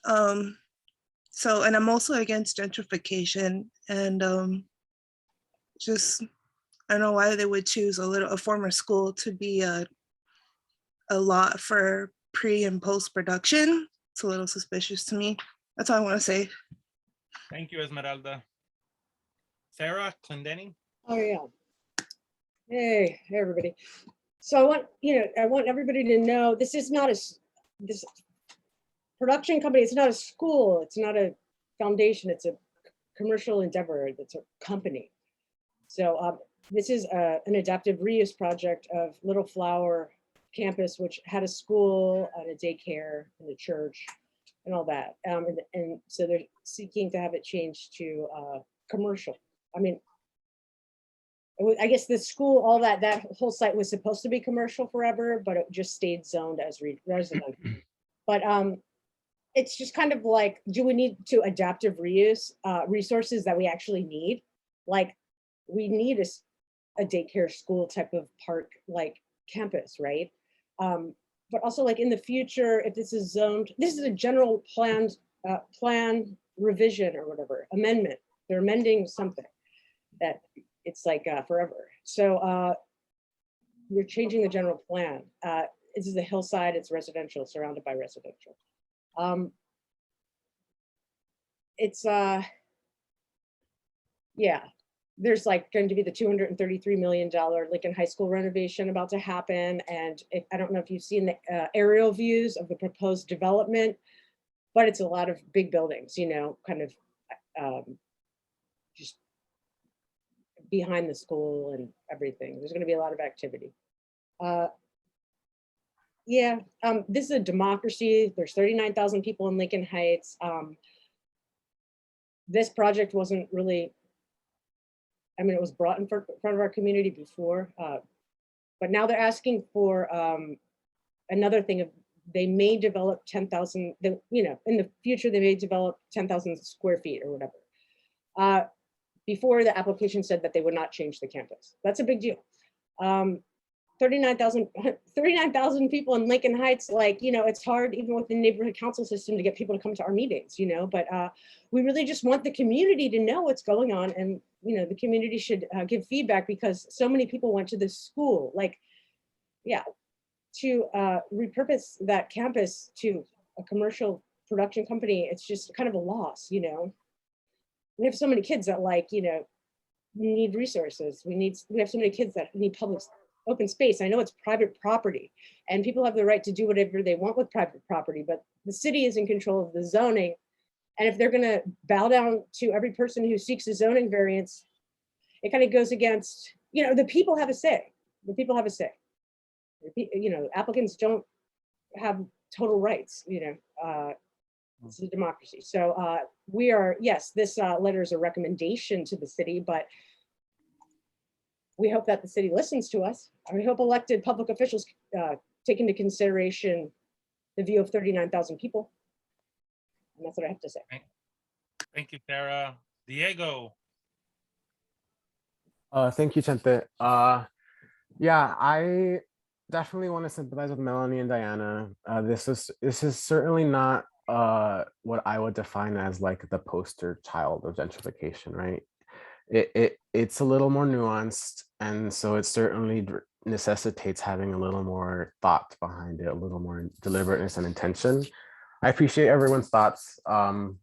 So, and I'm also against gentrification, and just, I don't know why they would choose a former school to be a lot for pre and post production. It's a little suspicious to me. That's all I want to say. Thank you, Esmeralda. Sarah Clendenny. Oh, yeah. Hey, everybody. So I want everybody to know this is not this production company. It's not a school. It's not a foundation. It's a commercial endeavor. It's a company. So this is an adaptive reuse project of Little Flower campus, which had a school and a daycare and a church and all that. And so they're seeking to have it changed to commercial. I mean, I guess the school, all that whole site was supposed to be commercial forever, but it just stayed zoned as residential. But it's just kind of like, do we need to adaptive reuse resources that we actually need? Like, we need a daycare school type of park, like campus, right? But also, like in the future, if this is zoned, this is a general plan revision or whatever, amendment. They're amending something that it's like forever. So you're changing the general plan. This is a hillside, it's residential, surrounded by residential. It's, yeah, there's like going to be the $233 million Lincoln High School renovation about to happen. And I don't know if you've seen the aerial views of the proposed development, but it's a lot of big buildings, you know, kind of just behind the school and everything. There's going to be a lot of activity. Yeah, this is a democracy. There's 39,000 people in Lincoln Heights. This project wasn't really, I mean, it was brought in front of our community before, but now they're asking for another thing of, they may develop 10,000, you know, in the future, they may develop 10,000 square feet or whatever. Before, the application said that they would not change the campus. That's a big deal. 39,000 people in Lincoln Heights, like, you know, it's hard even with the neighborhood council system to get people to come to our meetings, you know, but we really just want the community to know what's going on. And, you know, the community should give feedback, because so many people went to this school, like, yeah, to repurpose that campus to a commercial production company. It's just kind of a loss, you know. We have so many kids that, like, you know, need resources. We have so many kids that need public open space. I know it's private property and people have the right to do whatever they want with private property, but the city is in control of the zoning. And if they're going to bow down to every person who seeks a zoning variance, it kind of goes against, you know, the people have a say. The people have a say. You know, applicants don't have total rights, you know. It's a democracy. So we are, yes, this letter is a recommendation to the city, but we hope that the city listens to us. We hope elected public officials take into consideration the view of 39,000 people. And that's what I have to say. Thank you, Sarah. Diego. Thank you, Chente. Yeah, I definitely want to sympathize with Melanie and Diana. This is certainly not what I would define as like the poster child of gentrification, right? It's a little more nuanced, and so it certainly necessitates having a little more thought behind it, a little more deliberateness and intention. I appreciate everyone's thoughts, and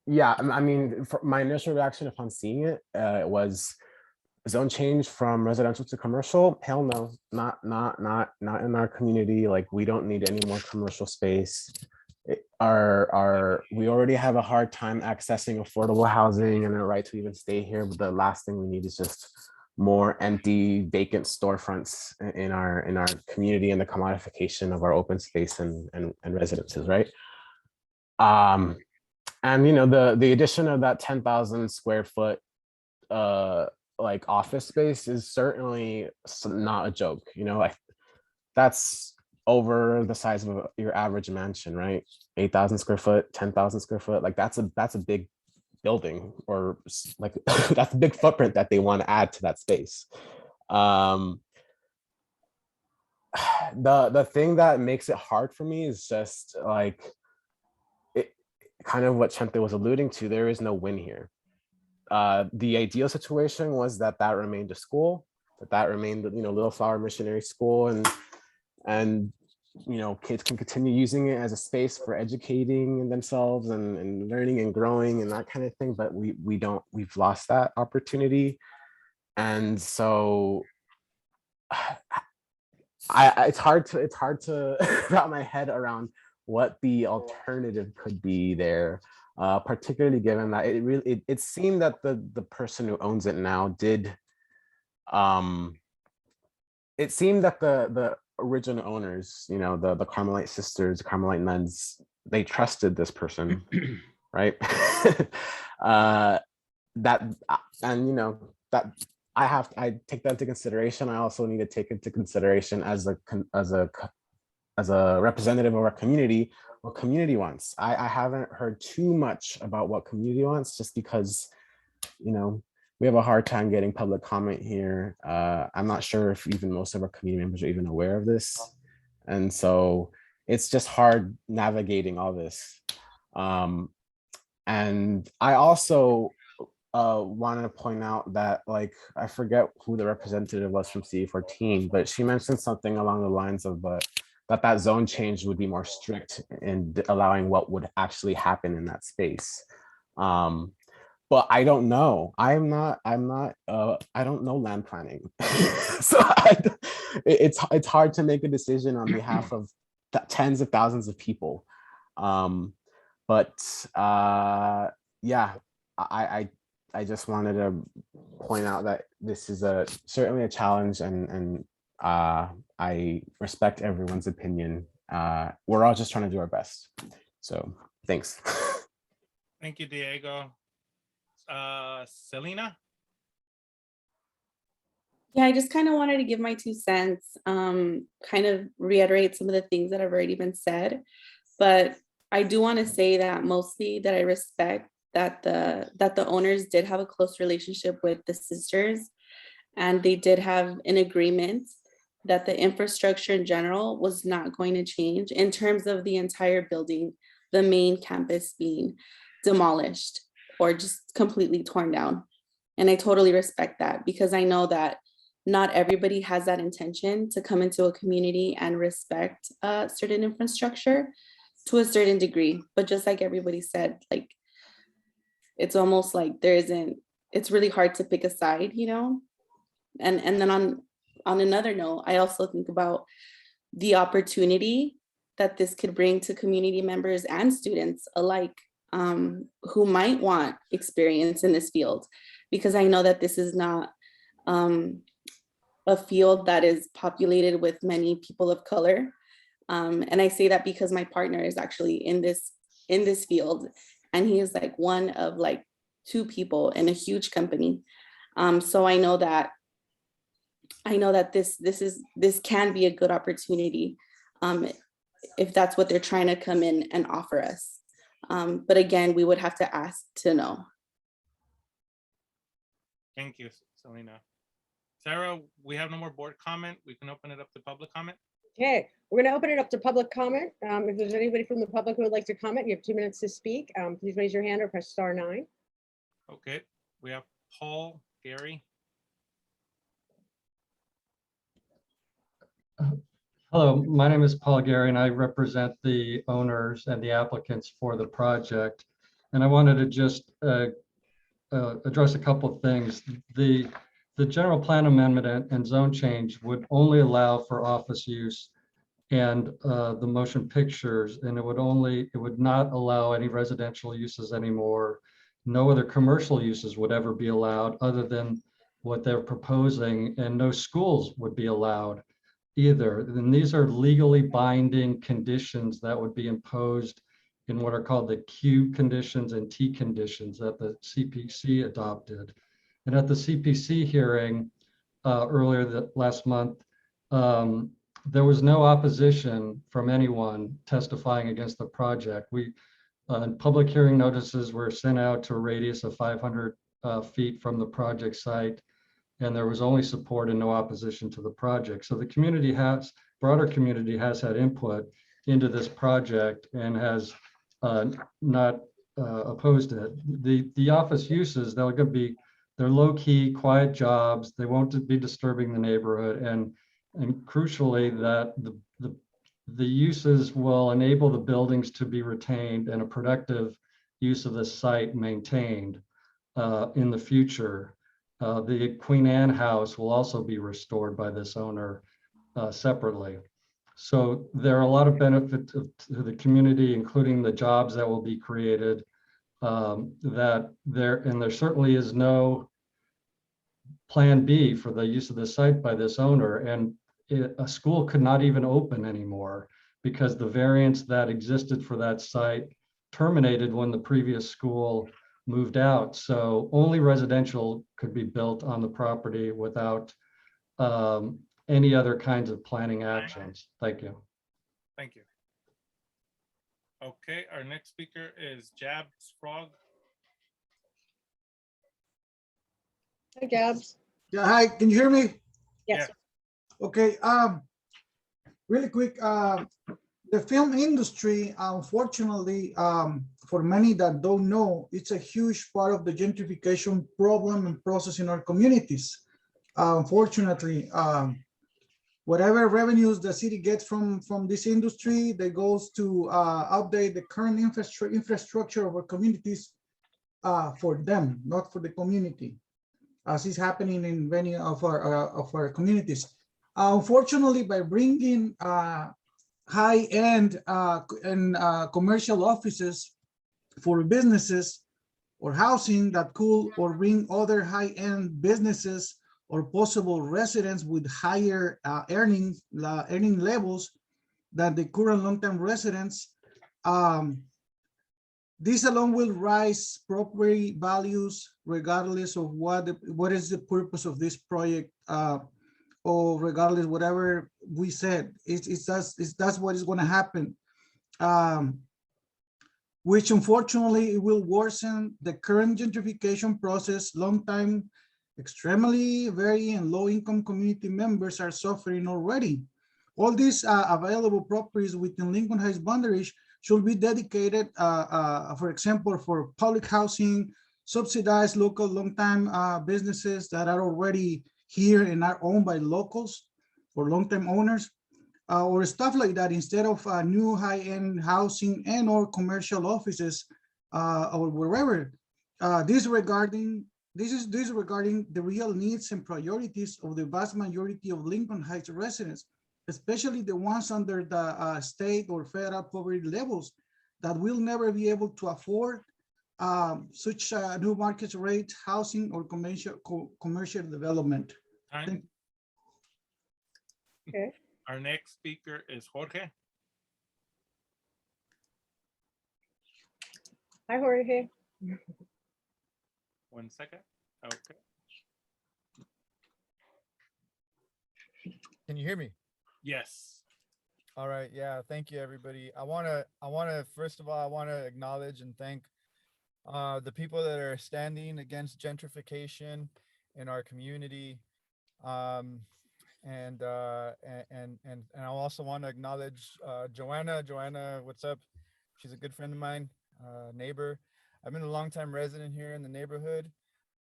yeah, I mean, my initial reaction upon seeing it was zone change from residential to commercial. Hell no, not in our community. Like, we don't need any more commercial space. We already have a hard time accessing affordable housing and a right to even stay here, but the last thing we need is just more empty, vacant storefronts in our community and the commodification of our open space and residences, right? And you know, the addition of that 10,000 square foot like office space is certainly not a joke. You know, like that's over the size of your average mansion, right? 8,000 square foot, 10,000 square foot. Like that's a big building, or like that's a big footprint that they want to add to that space. The thing that makes it hard for me is just like it, kind of what Chente was alluding to. There is no win here. The ideal situation was that remained a school, that remained, Little Flower Missionary School, and kids can continue using it as a space for educating themselves and learning and growing and that kind of thing. But we've lost that opportunity, and so it's hard to wrap my head around what the alternative could be there, particularly given that it seemed that the person who owns it now did. It seemed that the original owners, the Carmelite sisters, Carmelite nuns, they trusted this person, right? That I take that into consideration. I also need to take into consideration as a representative of our community, what community wants. I haven't heard too much about what community wants, just because, we have a hard time getting public comment here. I'm not sure if even most of our community members are even aware of this. And so it's just hard navigating all this. And I also wanted to point out that, like, I forget who the representative was from CE14, but she mentioned something along the lines of that zone change would be more strict in allowing what would actually happen in that space. But I don't know. I don't know land planning. So it's hard to make a decision on behalf of tens of thousands of people. But yeah, I just wanted to point out that this is certainly a challenge, and I respect everyone's opinion. We're all just trying to do our best. So thanks. Thank you, Diego. Selena? Yeah, I just kind of wanted to give my 2 cents, kind of reiterate some of the things that have already been said. But I do want to say that mostly that I respect that the owners did have a close relationship with the sisters, and they did have an agreement that the infrastructure in general was not going to change in terms of the entire building, the main campus being demolished or just completely torn down. And I totally respect that, because I know that not everybody has that intention to come into a community and respect certain infrastructure to a certain degree. But just like everybody said, like, it's almost like it's really hard to pick a side, And then on another note, I also think about the opportunity that this could bring to community members and students alike, who might want experience in this field, because I know that this is not a field that is populated with many people of color. And I say that because my partner is actually in this field, and he is like one of like 2 people in a huge company. So I know that this can be a good opportunity, if that's what they're trying to come in and offer us. But again, we would have to ask to know. Thank you, Selena. Sarah, we have no more board comment. We can open it up to public comment. Okay, we're going to open it up to public comment. If there's anybody from the public who would like to comment, you have 2 minutes to speak. Please raise your hand or press *9. Okay, we have Paul, Gary. Hello, my name is Paul Gary, and I represent the owners and the applicants for the project. And I wanted to just address a couple of things. The general plan amendment and zone change would only allow for office use and the motion pictures, and it would not allow any residential uses anymore. No other commercial uses would ever be allowed other than what they're proposing, and no schools would be allowed either. And these are legally binding conditions that would be imposed in what are called the Q conditions and T conditions that the CPC adopted. And at the CPC hearing earlier last month, there was no opposition from anyone testifying against the project. Public hearing notices were sent out to a radius of 500 feet from the project site, and there was only support and no opposition to the project. So the broader community has had input into this project and has not opposed it. The office uses, they're low-key, quiet jobs. They won't be disturbing the neighborhood, and crucially, that the uses will enable the buildings to be retained and a productive use of the site maintained in the future. The Queen Anne House will also be restored by this owner separately. So there are a lot of benefits to the community, including the jobs that will be created. There certainly is no plan B for the use of the site by this owner, and a school could not even open anymore because the variance that existed for that site terminated when the previous school moved out. So only residential could be built on the property without any other kinds of planning actions. Thank you. Thank you. Okay, our next speaker is Jabs Frog. Hi, Jabs. Yeah, hi, can you hear me? Yes. Okay, really quick, the film industry, unfortunately, for many that don't know, it's a huge part of the gentrification problem and process in our communities. Unfortunately, whatever revenues the city gets from this industry, that goes to update the current infrastructure of our communities for them, not for the community, as is happening in many of our communities. Unfortunately, by bringing high-end and commercial offices for businesses or housing that could or bring other high-end businesses or possible residents with higher earning levels than the current long-term residents, this alone will rise property values regardless of what is the purpose of this project, or regardless whatever we said. That's what is going to happen, which unfortunately it will worsen the current gentrification process. Long time, extremely very and low income community members are suffering already. All these available properties within Lincoln Heights boundaries should be dedicated, for example, for public housing, subsidized local long-time businesses that are already here and are owned by locals or long-term owners, or stuff like that, instead of new high-end housing and or commercial offices or wherever. This is regarding the real needs and priorities of the vast majority of Lincoln Heights residents, especially the ones under the state or federal poverty levels that will never be able to afford such new market rate housing or commercial development. Okay. Our next speaker is Jorge. Hi, Jorge. 1 second. Okay. Can you hear me? Yes. All right. Yeah. Thank you, everybody. I want to, first of all, I want to acknowledge and thank the people that are standing against gentrification in our community. And I also want to acknowledge Joanna. Joanna, what's up? She's a good friend of mine, neighbor. I've been a longtime resident here in the neighborhood.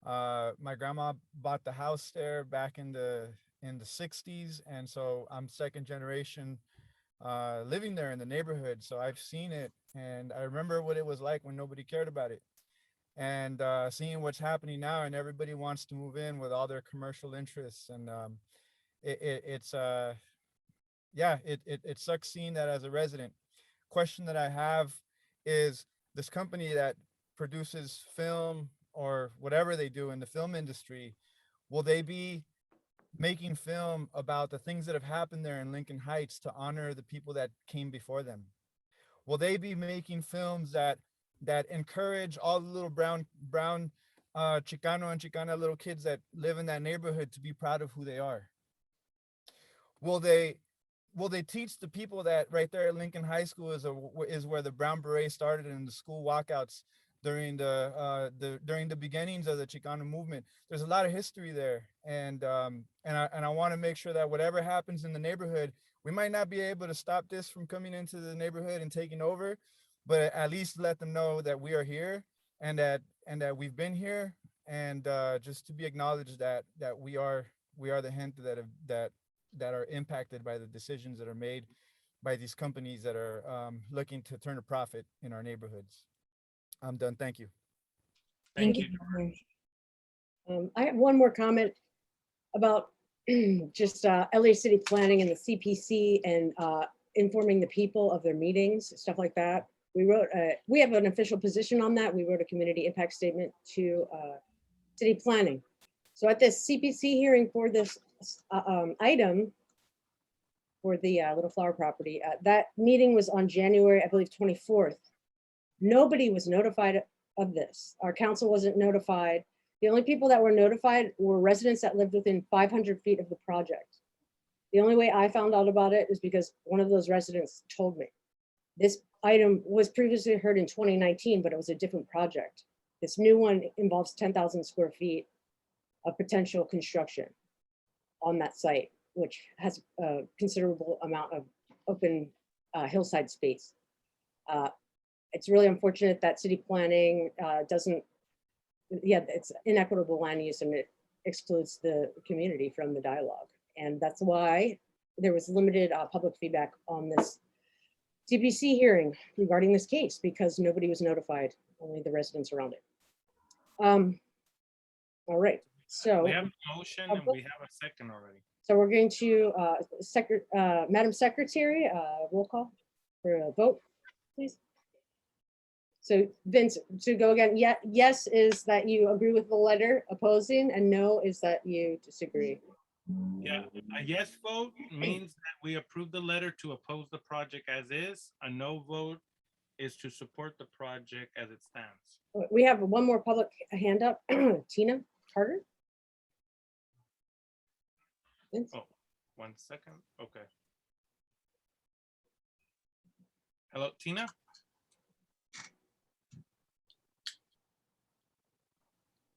My grandma bought the house there back in the 60s, and so I'm second generation living there in the neighborhood. So I've seen it, and I remember what it was like when nobody cared about it. And seeing what's happening now, and everybody wants to move in with all their commercial interests, and it sucks seeing that as a resident. Question that I have is, this company that produces film or whatever they do in the film industry, will they be making film about the things that have happened there in Lincoln Heights to honor the people that came before them? Will they be making films that encourage all the little brown Chicano and Chicana little kids that live in that neighborhood to be proud of who they are? Will they will they teach the people that right there at Lincoln High School is where the Brown Beret started and the school walkouts during the beginnings of the Chicano movement? There's a lot of history there, and I want to make sure that whatever happens in the neighborhood, we might not be able to stop this from coming into the neighborhood and taking over, but at least let them know that we are here and that we've been here, and just to be acknowledged that we are the gente that are impacted by the decisions that are made by these companies that are looking to turn a profit in our neighborhoods. I'm done. Thank you. Thank you. I have one more comment about just LA City Planning and the CPC and informing the people of their meetings, stuff like that. We have an official position on that. We wrote a community impact statement to City Planning. So at this CPC hearing for this item for the Little Flower property, that meeting was on January, I believe, 24th. Nobody was notified of this. Our council wasn't notified. The only people that were notified were residents that lived within 500 feet of the project. The only way I found out about it is because one of those residents told me. This item was previously heard in 2019, but it was a different project. This new one involves 10,000 square feet of potential construction on that site, which has a considerable amount of open hillside space. It's really unfortunate that city planning it's inequitable land use and it excludes the community from the dialogue. And that's why there was limited public feedback on this CPC hearing regarding this case, because nobody was notified, only the residents around it. All right, so. We have a motion and we have a second already. So we're going to, Madam Secretary, roll call for a vote, please. So Vince, to go again, yes is that you agree with the letter opposing, and no is that you disagree. Yeah, a yes vote means that we approve the letter to oppose the project as is. A no vote is to support the project as it stands. We have one more public hand up, Tina Carter. Vince? Oh, 1 second. Okay. Hello, Tina?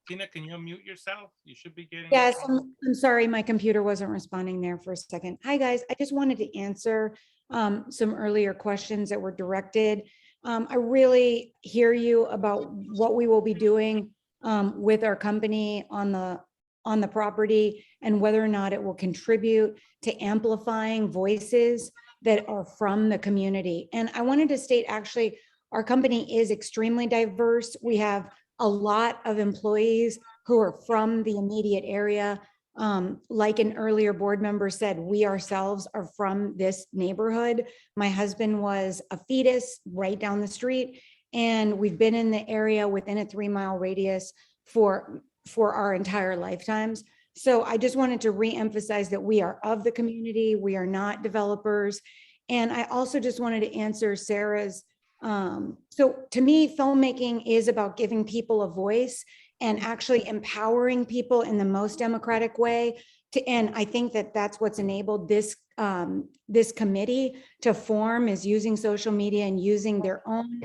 Tina, can you unmute yourself? You should be getting. Yes, I'm sorry, my computer wasn't responding there for a second. Hi, guys. I just wanted to answer some earlier questions that were directed. I really hear you about what we will be doing with our company on the property and whether or not it will contribute to amplifying voices that are from the community. And I wanted to state, actually, our company is extremely diverse. We have a lot of employees who are from the immediate area. Like an earlier board member said, we ourselves are from this neighborhood. My husband was a fetus right down the street, and we've been in the area within a 3-mile radius for our entire lifetimes. So I just wanted to reemphasize that we are of the community. We are not developers. And I also just wanted to answer Sarah's. So to me, filmmaking is about giving people a voice and actually empowering people in the most democratic way. And I think that that's what's enabled this committee to form, is using social media and using their own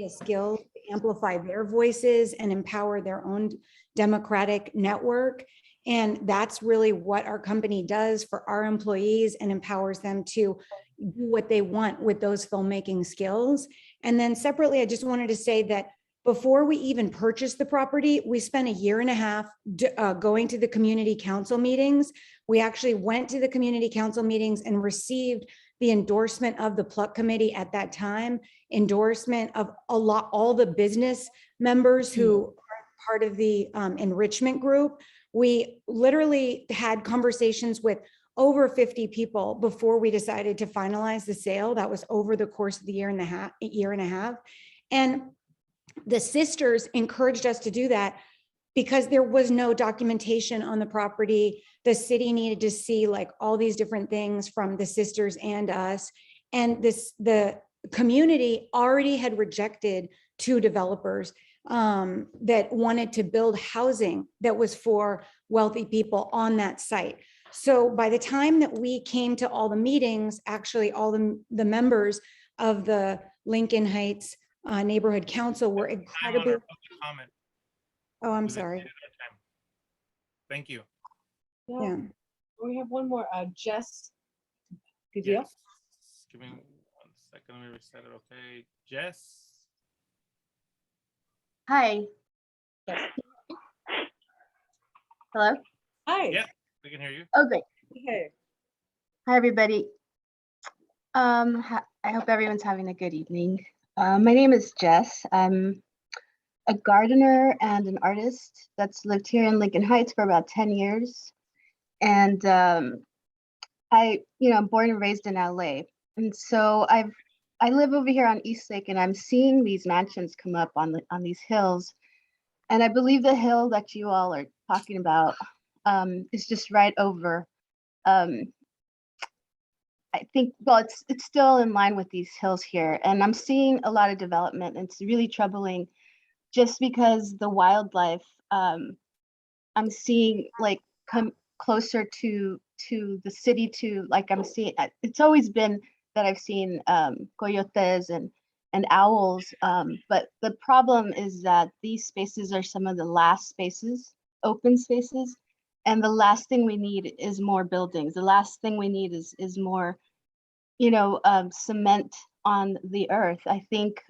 skills to amplify their voices and empower their own democratic network. And that's really what our company does for our employees and empowers them to do what they want with those filmmaking skills. And then separately, I just wanted to say that before we even purchased the property, we spent 1.5 years going to the community council meetings. We actually went to the community council meetings and received the endorsement of the PLUM committee at that time, endorsement of all the business members who are part of the enrichment group. We literally had conversations with over 50 people before we decided to finalize the sale. That was over the course of the year and a half. And the sisters encouraged us to do that because there was no documentation on the property. The city needed to see like all these different things from the sisters and us. And the community already had rejected 2 developers that wanted to build housing that was for wealthy people on that site. So by the time that we came to all the meetings, actually all the members of the Lincoln Heights Neighborhood Council were Time on incredibly, our public comment. oh, I'm We've sorry. exceeded our time. Thank you. Yeah. We have one more, Jess. Good deal. Yes. Give me 1 second. Let me reset it. Okay, Jess. Hi. Hello? Hi. Yeah, we can hear you. Oh, great. Okay. Hi, everybody. I hope everyone's having a good evening. My name is Jess. I'm a gardener and an artist that's lived here in Lincoln Heights for about 10 years. And I'm born and raised in LA. And so I live over here on East Lake, and I'm seeing these mansions come up on these hills. And I believe the hill that you all are talking about is just right over. I think, well, it's still in line with these hills here, and I'm seeing a lot of development. And it's really troubling, just because the wildlife I'm seeing like come closer to the city. To like I'm seeing, it's always been that I've seen coyotes and owls, but the problem is that these spaces are some of the last spaces, open spaces. And the last thing we need is more buildings. The last thing we need is more, cement on the earth. I think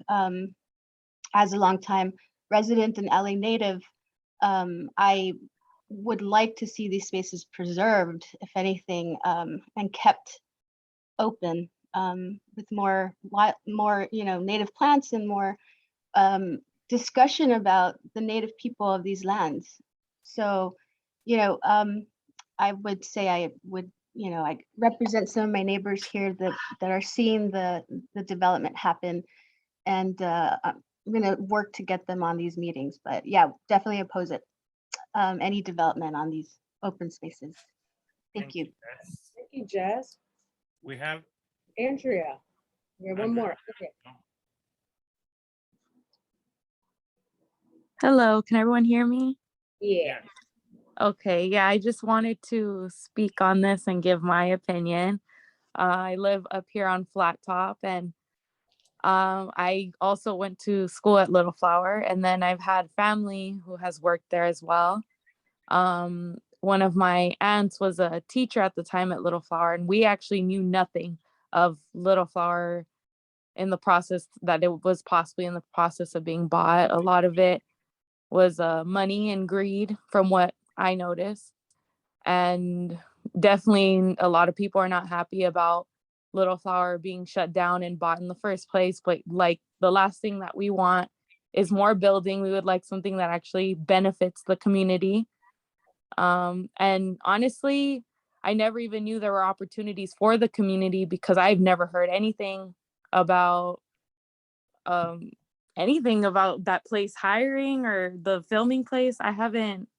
as a longtime resident and LA native, I would like to see these spaces preserved, if anything, and kept open with more, native plants and more discussion about the native people of these lands. So, I would say I represent some of my neighbors here that are seeing the development happen, and I'm gonna work to get them on these meetings. But yeah, definitely oppose it. Any development on these open spaces. Thank you. Jess. Thank you, Jess. We have Andrea. We have one more. Okay. Hello, can everyone hear me? Yeah. Okay, yeah, I just wanted to speak on this and give my opinion. I live up here on Flat Top, and I also went to school at Little Flower, and then I've had family who has worked there as well. One of my aunts was a teacher at the time at Little Flower, and we actually knew nothing of Little Flower in the process that it was possibly in the process of being bought. A lot of it was money and greed from what I noticed. And definitely a lot of people are not happy about Little Flower being shut down and bought in the first place. But like the last thing that we want is more building. We would like something that actually benefits the community. And honestly, I never even knew there were opportunities for the community because I've never heard anything about that place hiring or the filming place. I haven't.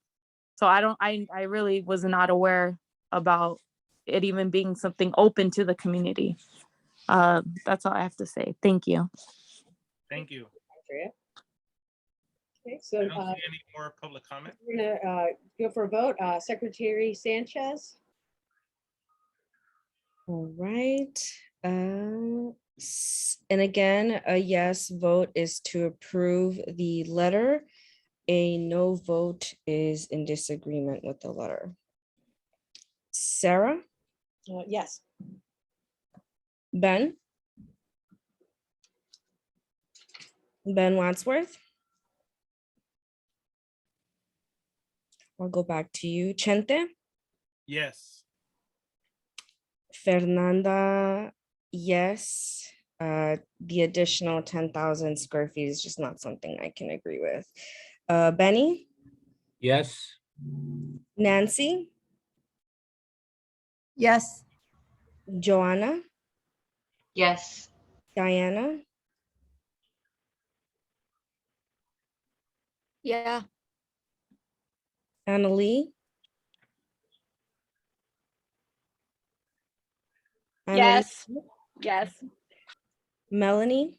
So I really was not aware about it even being something open to the community. That's all I have to say. Thank you. Thank you. Andrea. Okay, I so don't see any more public comment. we're gonna go for a vote. Secretary Sanchez. All right. And again, a yes vote is to approve the letter. A no vote is in disagreement with the letter. Sarah? Yes. Ben? Ben Wadsworth? I'll go back to you. Chente? Yes. Fernanda, yes. The additional 10,000 square feet is just not something I can agree with. Benny? Yes. Nancy? Yes. Joanna? Yes. Diana? Yeah. Annalee? Yes. Yes. Melanie?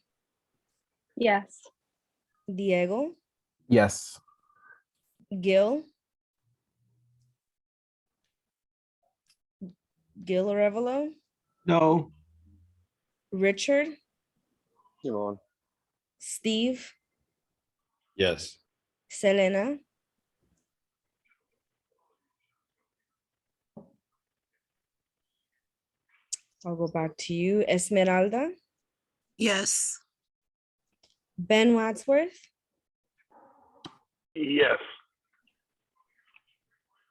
Yes. Diego? Yes. Gil? Gil Revelo, No. Richard, Yvonne. Steve, Yes. Selena, I'll go back to you, Esmeralda, Yes. Ben Wadsworth, Yes.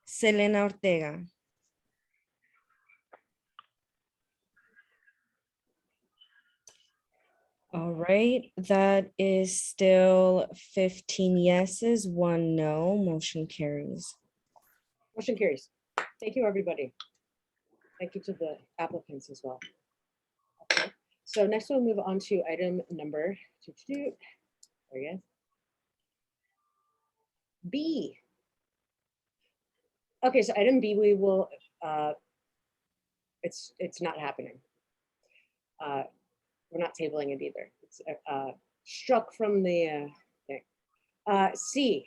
Selena Ortega. All right, that is still 15 yeses, 1 no, motion carries. Motion carries. Thank you, everybody. Thank you to the applicants as well. Okay, so next we'll move on to item number B. Okay, so item B, we will, it's not happening. We're not tabling it either. It's struck from the thing. C,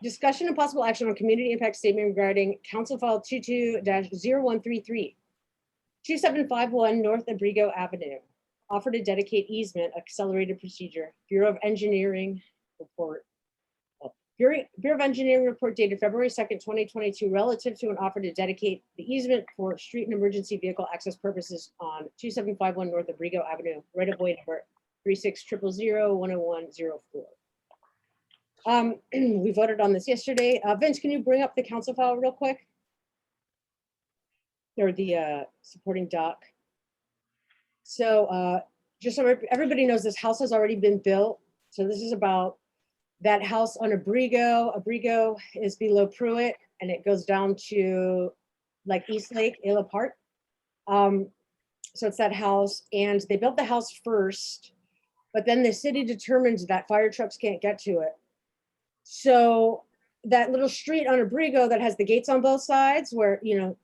discussion and possible action on community impact statement regarding Council File 22-0133, 2751 North Abrigo Avenue. Offer to dedicate easement, accelerated procedure, Bureau of Engineering report. Bureau of Engineering report dated February 2nd, 2022, relative to an offer to dedicate the easement for street and emergency vehicle access purposes on 2751 North Abrigo Avenue, right of way number 36000104. We voted on this yesterday. Vince, can you bring up the council file real quick? Or the supporting doc. So just so everybody knows, this house has already been built. So this is about that house on Abrigo. Abrigo is below Pruitt, and it goes down to like East Lake, Ayla Park. So it's that house, and they built the house first, but then the city determined that fire trucks can't get to it. So that little street on Abrigo that has the gates on both sides, where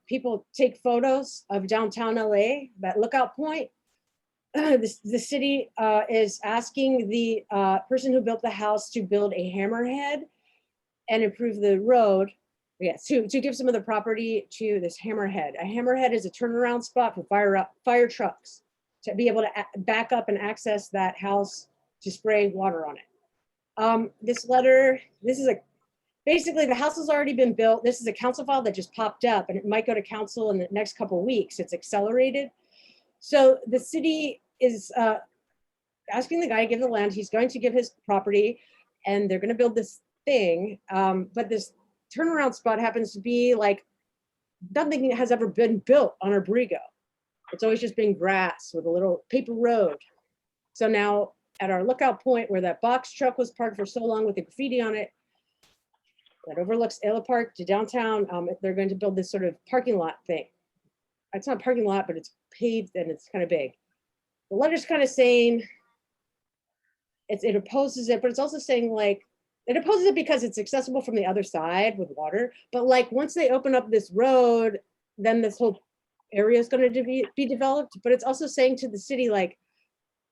people take photos of downtown LA, that lookout point. The city is asking the person who built the house to build a hammerhead and improve the road. Yes, to give some of the property to this hammerhead. A hammerhead is a turnaround spot for fire trucks to be able to back up and access that house to spray water on it. This letter, basically the house has already been built. This is a council file that just popped up, and it might go to council in the next couple of weeks. It's accelerated. So the city is asking the guy to give the land. He's going to give his property, and they're going to build this thing. But this turnaround spot happens to be like nothing has ever been built on Abrigo. It's always just been grass with a little paper road. So now at our lookout point where that box truck was parked for so long with the graffiti on it, that overlooks Ayla Park to downtown, they're going to build this sort of parking lot thing. It's not a parking lot, but it's paved and it's kind of big. The letter's kind of saying, it opposes it, but it's also saying like, it opposes it because it's accessible from the other side with water. But like, once they open up this road, then this whole area is going to be developed. But it's also saying to the city, like,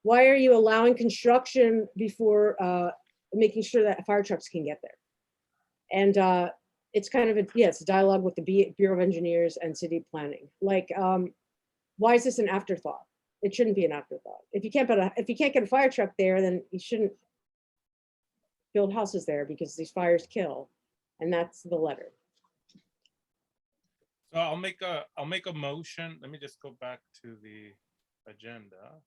why are you allowing construction before making sure that fire trucks can get there? And it's kind of it's a dialogue with the Bureau of Engineers and city planning. Like, why is this an afterthought? It shouldn't be an afterthought. If you can't get a fire truck there, then you shouldn't build houses there because these fires kill. And that's the letter. So I'll make a motion. Let me just go back to the agenda.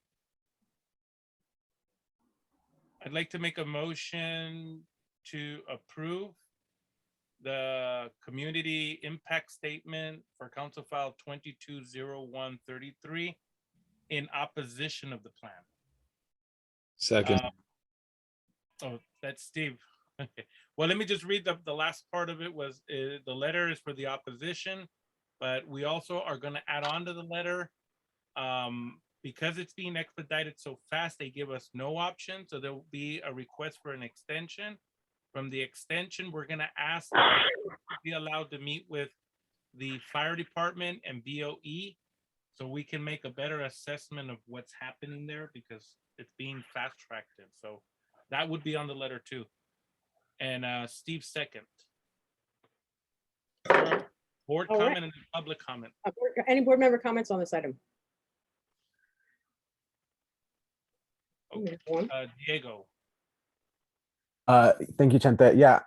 I'd like to make a motion to approve the community impact statement for Council File 220133 in opposition of the plan. Second. Oh, that's Steve. Okay. Well, let me just read the last part of it. Was the letter is for the opposition, but we also are going to add on to the letter because it's being expedited so fast. They give us no option, so there will be a request for an extension. From the extension, we're going to ask to be allowed to meet with the fire department and BOE so we can make a better assessment of what's happening there because it's being fast tracked. So that would be on the letter too. And Steve second. Board All right. comment and then public comment. Any board member comments on this item? Okay. Diego. Thank you, Chente. Yeah,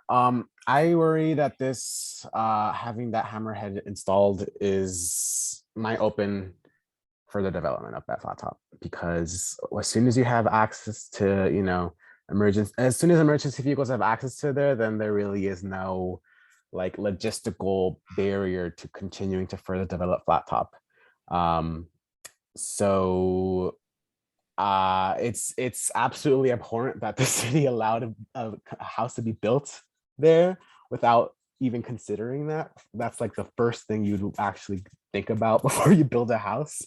I worry that this having that hammerhead installed might open further development of that flat top, because as soon as you have access to, you know, as soon as emergency vehicles have access to there, then there really is no like logistical barrier to continuing to further develop flat top. So it's absolutely abhorrent that the city allowed a house to be built there without even considering that. That's like the first thing you'd actually think about before you build a house.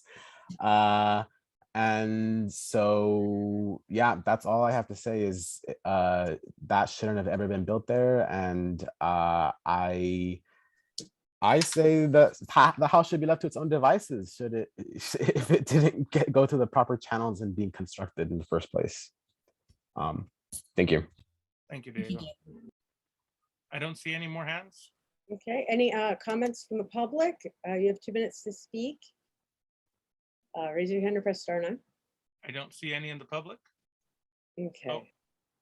And so, yeah, that's all I have to say is that shouldn't have ever been built there. And I say that the house should be left to its own devices, should it, if it didn't go to the proper channels and being constructed in the first place. Thank you. Thank you, Diego. I don't see any more hands. Okay, any comments from the public? You have 2 minutes to speak. Raise your hand or press star 9. I don't see any in the public. Okay. Oh,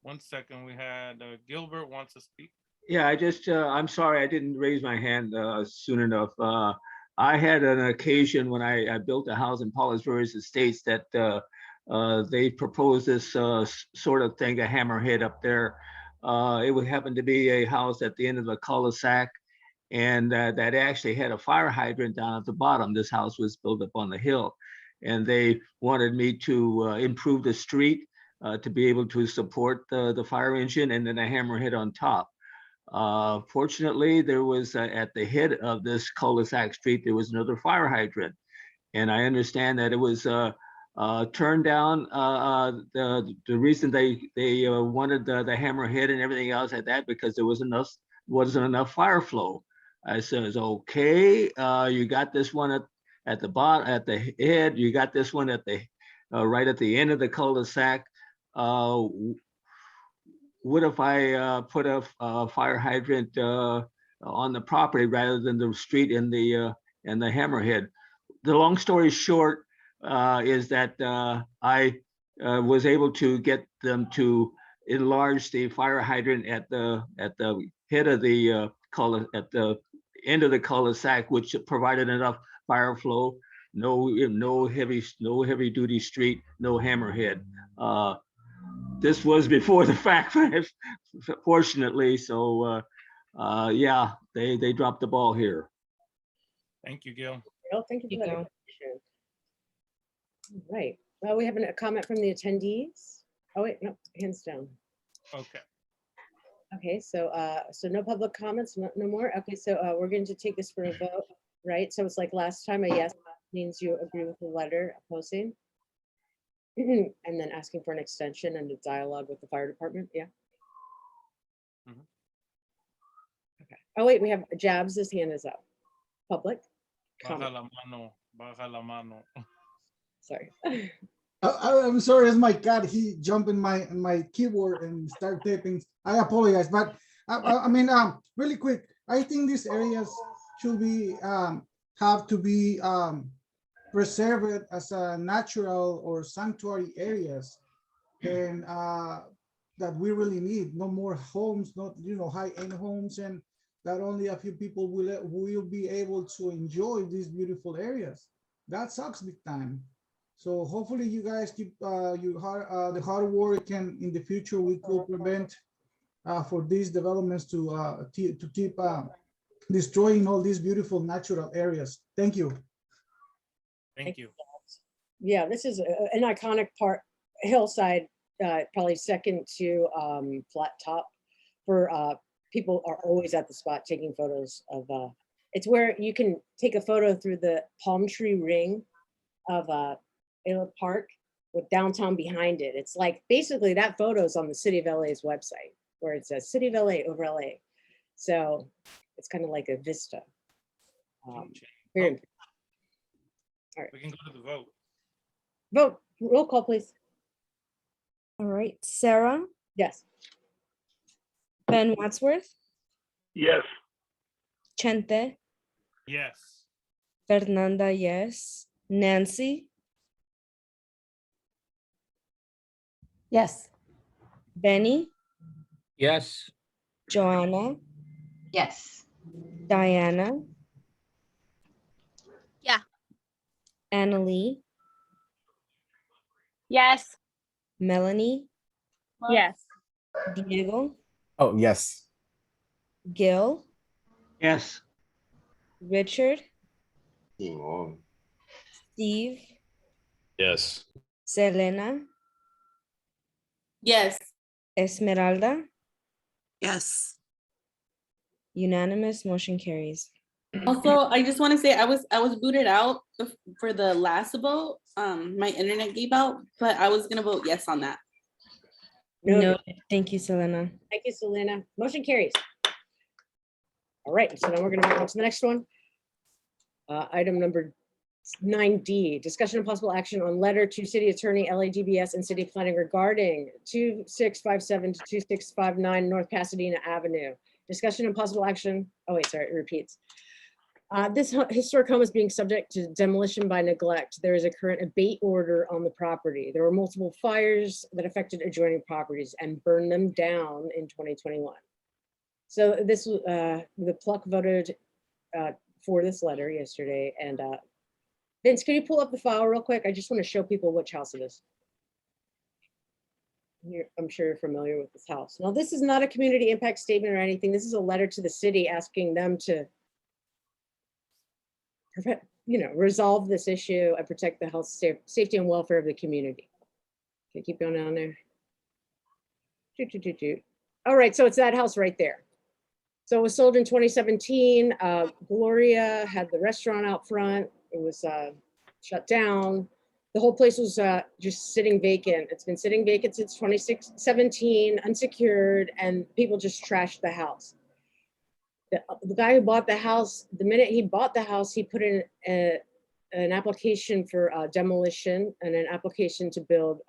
1 second. We had Gilbert wants to speak. Yeah, I'm sorry, I didn't raise my hand soon enough. I had an occasion when I built a house in Palos Verdes Estates that they proposed this sort of thing, a hammerhead up there. It would happen to be a house at the end of the cul-de-sac, and that actually had a fire hydrant down at the bottom. This house was built up on the hill, and they wanted me to improve the street to be able to support the fire engine, and then a hammerhead on top. Fortunately, there was at the head of this cul-de-sac street, there was another fire hydrant. And I understand that it was turned down. The reason they wanted the hammerhead and everything else at that, because there wasn't enough fire flow. I says, okay, you got this one at the bottom, at the head, you got this one at the right at the end of the cul-de-sac. What if I put a fire hydrant on the property rather than the street and the hammerhead? The long story short is that I was able to get them to enlarge the fire hydrant at the head of the at the end of the cul-de-sac, which provided enough fire flow. No heavy duty street, no hammerhead. This was before the fact, fortunately. So yeah, they dropped the ball here. Thank you, Gil. Well, thank you for that information. Right. Well, we have a comment from the attendees. Oh wait, no, hands down. Okay. Okay, so so no public comments, no more. Okay, so we're going to take this for a vote, right? So it's like last time, a yes means you agree with the letter opposing. And then asking for an extension and a dialogue with the fire department. Yeah. Okay. Oh wait, we have Jabs. His hand is up. Public comment. Baja la mano. Sorry. I'm sorry, it's my cat. He jumped in my keyboard and started typing. I apologize, but I mean, really quick. I think these areas should be have to be preserved as a natural or sanctuary areas, and that we really need. No more homes, not high-end homes, and that only a few people will be able to enjoy these beautiful areas. That sucks big time. So hopefully you guys keep the hard work, and in the future we could prevent for these developments to keep destroying all these beautiful natural areas. Thank you. Thank you. Yeah, this is an iconic part. Hillside, probably second to Flat Top. For people are always at the spot taking photos of. It's where you can take a photo through the palm tree ring of Ayla Park with downtown behind it. It's like basically that photo is on the City of LA's website, where it says City of LA over LA. So it's kind of like a vista. Very All right. We can go to the vote. Vote. Roll call, please. All right. Sarah? Yes. Ben Wadsworth? Yes. Chente? Yes. Fernanda, yes. Nancy, Yes. Benny, Yes. Joanna, Yes. Diana, Yeah. Annalee, Yes. Melanie, Yes. Diego, Oh, yes. Gil, Yes. Richard, Simón. Steve, Yes. Selena, Yes. Esmeralda. Yes. Unanimous, motion carries. Also, I just want to say I was booted out for the last vote. My internet gave out, but I was gonna vote yes on that. No, thank you, Selena. Thank you, Selena. Motion carries. All right, so now we're gonna move on to the next one. Item number 9D, discussion and possible action on letter to city attorney, LADBS and city planning regarding 2657 to 2659 North Pasadena Avenue. Discussion and possible action. Oh wait, sorry, it repeats. This historic home is being subject to demolition by neglect. There is a current abate order on the property. There were multiple fires that affected adjoining properties and burned them down in 2021. So this, the PLUC voted for this letter yesterday. And Vince, can you pull up the file real quick? I just want to show people which house it is. I'm sure you're familiar with this house. Now, this is not a community impact statement or anything. This is a letter to the city asking them to resolve this issue and protect the health, safety and welfare of the community. Okay, keep going down there. All right, so it's that house right there. So it was sold in 2017. Gloria had the restaurant out front. It was shut down. The whole place was just sitting vacant. It's been sitting vacant since 2017, unsecured, and people just trashed the house. The guy who bought the house, the minute he bought the house, he put in an application for demolition and an application to build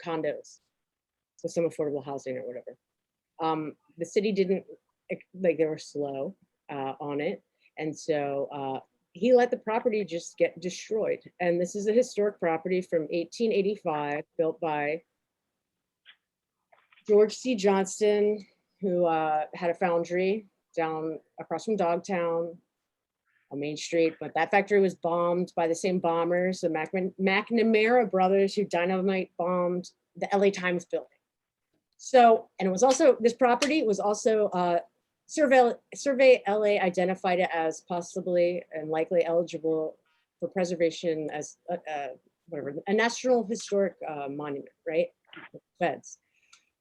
condos, so some affordable housing or whatever. The city didn't, like, they were slow on it. And so he let the property just get destroyed. And this is a historic property from 1885, built by George C. Johnston, who had a foundry down across from Dogtown on Main Street. But that factory was bombed by the same bombers, the McNamara brothers, who dynamite bombed the LA Times building. So, and it was also, this property was also Survey LA identified it as possibly and likely eligible for preservation as whatever, a National Historic Monument, right? Feds.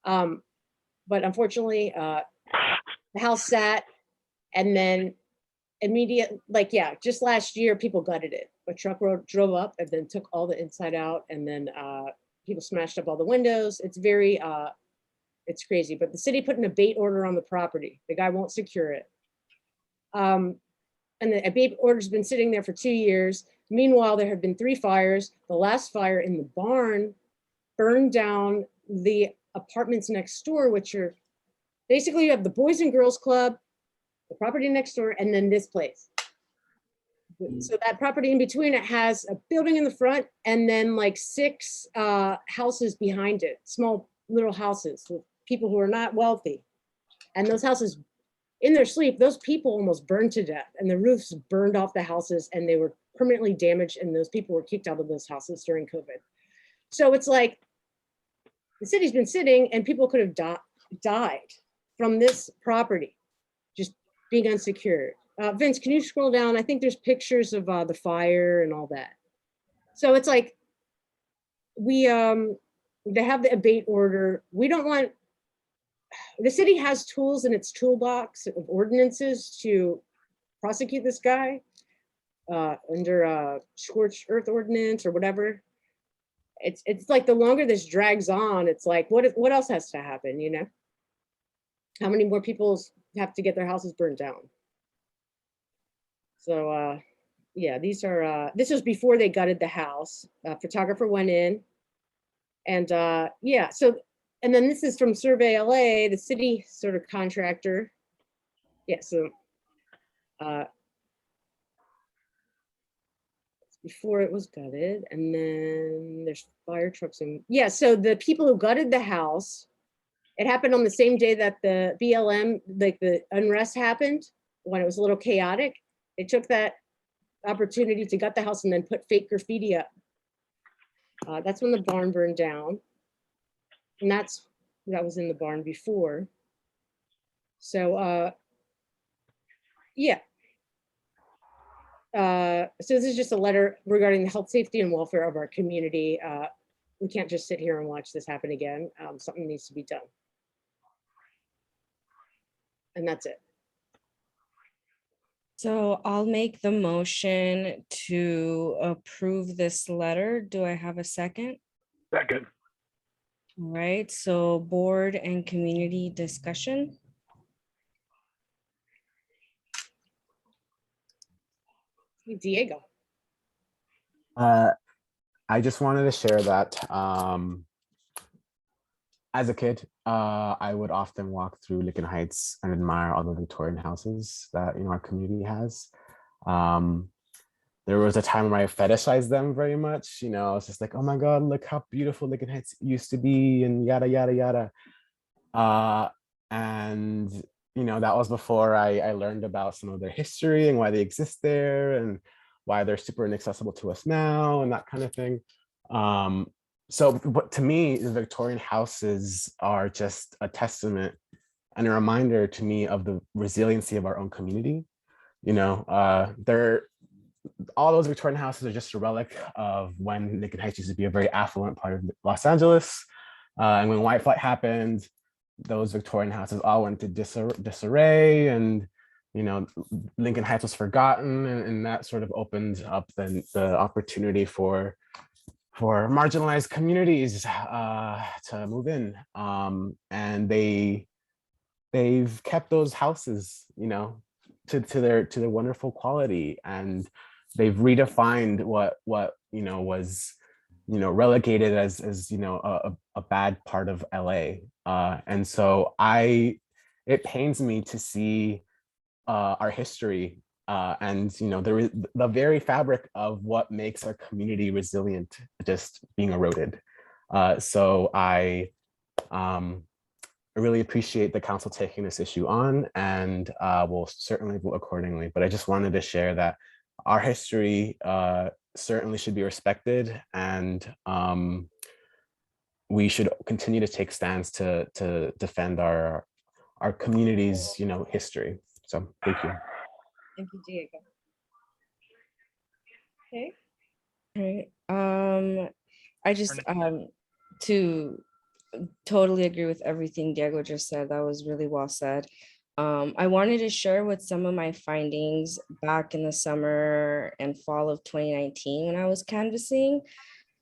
But unfortunately, the house sat, and then just last year, people gutted it. A truck drove up and then took all the inside out, and then people smashed up all the windows. It's very, it's crazy, but the city put an abate order on the property. The guy won't secure it. And the abate order's been sitting there for 2 years. Meanwhile, there have been 3 fires. The last fire in the barn burned down the apartments next door, which are basically, you have the Boys and Girls Club, the property next door, and then this place. So that property in between it has a building in the front and then like 6 houses behind it, small little houses with people who are not wealthy. And those houses, in their sleep, those people almost burned to death, and the roofs burned off the houses, and they were permanently damaged, and those people were kicked out of those houses during COVID. So it's like the city's been sitting, and people could have died from this property just being unsecured. Vince, can you scroll down? I think there's pictures of the fire and all that. So it's like they have the abate order. We don't want, the city has tools in its toolbox of ordinances to prosecute this guy under a scorched earth ordinance or whatever. It's like the longer this drags on, it's like, what else has to happen, you know? How many more people have to get their houses burned down? So yeah, these are, this was before they gutted the house. Photographer went in, and yeah, so, and then this is from Survey LA, the city sort of contractor. Yeah, so before it was gutted, and then there's fire trucks and, yeah, so the people who gutted the house, it happened on the same day that the BLM, like the unrest happened, when it was a little chaotic. They took that opportunity to gut the house and then put fake graffiti up. That's when the barn burned down. And that was in the barn before. So, yeah. So this is just a letter regarding the health, safety, and welfare of our community. We can't just sit here and watch this happen again. Something needs to be done. And that's it. So I'll make the motion to approve this letter. Do I have a second? Second. All right, so board and community discussion. Diego. I just wanted to share that as a kid, I would often walk through Lincoln Heights and admire all the Victorian houses that our community has. There was a time where I fetishized them very much. I was just like, oh my God, look how beautiful Lincoln Heights used to be, and yada yada yada. And that was before I learned about some of their history and why they exist there and why they're super inaccessible to us now and that kind of thing. But to me, the Victorian houses are just a testament and a reminder to me of the resiliency of our own community. All those Victorian houses are just a relic of when Lincoln Heights used to be a very affluent part of Los Angeles. And when White Flight happened, those Victorian houses all went to disarray, and Lincoln Heights was forgotten, and that sort of opened up the opportunity for marginalized communities to move in, and they've kept those houses, to their wonderful quality, and they've redefined what was relegated as a bad part of LA, and so it pains me to see our history and the very fabric of what makes our community resilient just being eroded. So I really appreciate the council taking this issue on, and will certainly vote accordingly. But I just wanted to share that our history certainly should be respected, and we should continue to take stands to defend our community's history. So thank you. Thank you, Diego. Okay. All right. I just to totally agree with everything Diego just said. That was really well said. I wanted to share with some of my findings back in the summer and fall of 2019 when I was canvassing.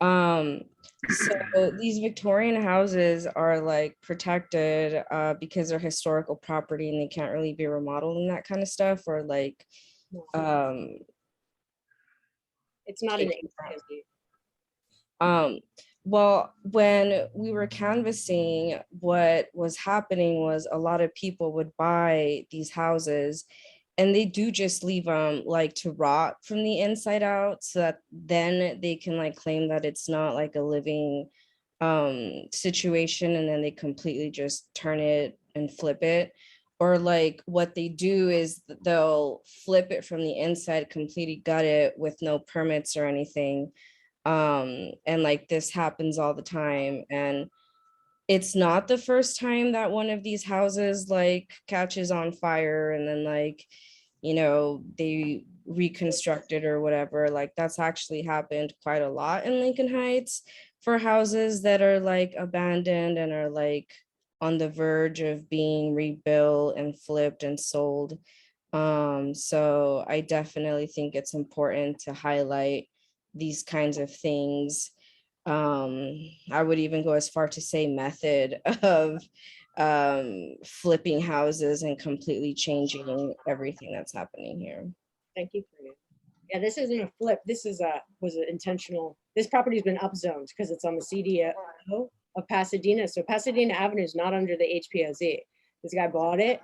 So these Victorian houses are like protected because they're historical property and they can't really be remodeled and that kind of stuff, or like it's not an HPOZ. Well, when we were canvassing, what was happening was a lot of people would buy these houses and they do just leave them like to rot from the inside out, so that then they can like claim that it's not like a living situation, and then they completely just turn it and flip it. Or like what they do is they'll flip it from the inside, completely gut it with no permits or anything. And like this happens all the time, and it's not the first time that one of these houses like catches on fire and then like they reconstruct it or whatever. Like that's actually happened quite a lot in Lincoln Heights for houses that are like abandoned and are like on the verge of being rebuilt and flipped and sold. So I definitely think it's important to highlight these kinds of things. I would even go as far to say method of flipping houses and completely changing everything that's happening here. Thank you for it. Yeah, this isn't a flip. This was an intentional. This property's been upzoned because it's on the CDO of Pasadena. So Pasadena Avenue is not under the HPOZ. This guy bought it.